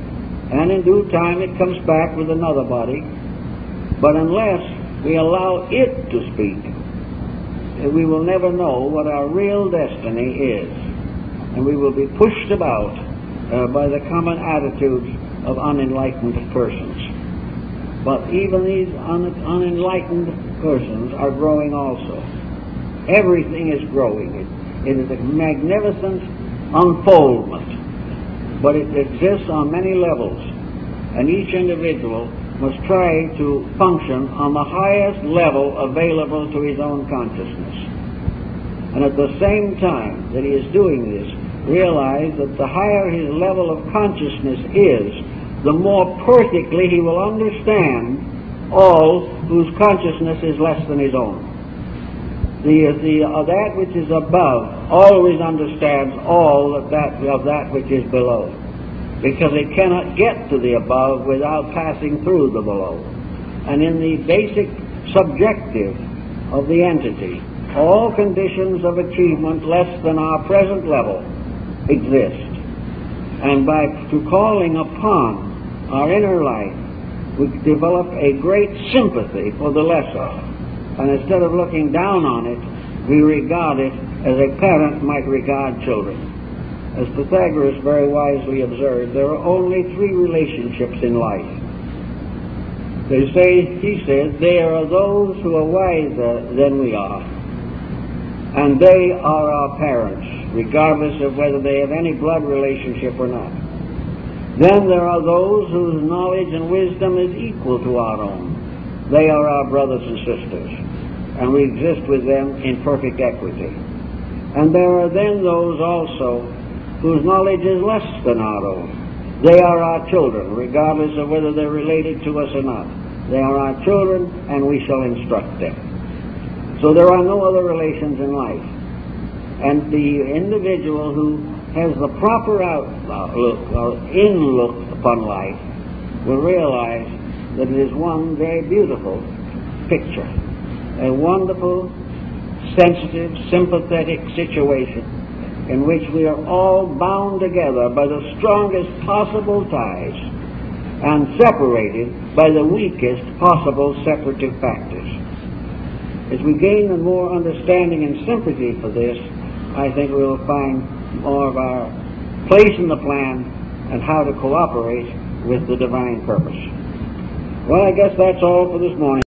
S1: and in due time it comes back with another body. But unless we allow it to speak, we will never know what our real destiny is, and we will be pushed about by the common attitudes of unenlightened persons. But even these unenlightened persons are growing also. Everything is growing. It is a magnificent unfoldment, but it exists on many levels. and each individual must try to function on the highest level available to his own consciousness. And at the same time that he is doing this, realize that the higher his level of consciousness is, the more perfectly he will understand all whose consciousness is less than his own. That which is above always understands all of that which is below, because it cannot get to the above without passing through the below. And in the basic subjective of the entity, all conditions of achievement less than our present level exist. And by calling upon our inner life, we develop a great sympathy for the lesser. And instead of looking down on it, we regard it as a parent might regard children. As Pythagoras very wisely observed, there are only three relationships in life. He says, there are those who are wiser than we are, and they are our parents, regardless of whether they have any blood relationship or not. Then there are those whose knowledge and wisdom is equal to our own. They are our brothers and sisters, and we exist with them in perfect equity. And there are then those also whose knowledge is less than our own. They are our children, regardless of whether they're related to us or not. They are our children, and we shall instruct them. So there are no other relations in life. And the individual who has the proper outlook or in-look upon life will realize that it is one very beautiful picture, a wonderful, sensitive, sympathetic situation in which we are all bound together by the strongest possible ties and separated by the weakest possible separative factors. As we gain more understanding and sympathy for this, I think we will find more of our place in the plan and how to cooperate with the divine purpose. Well, I guess that's all for this morning.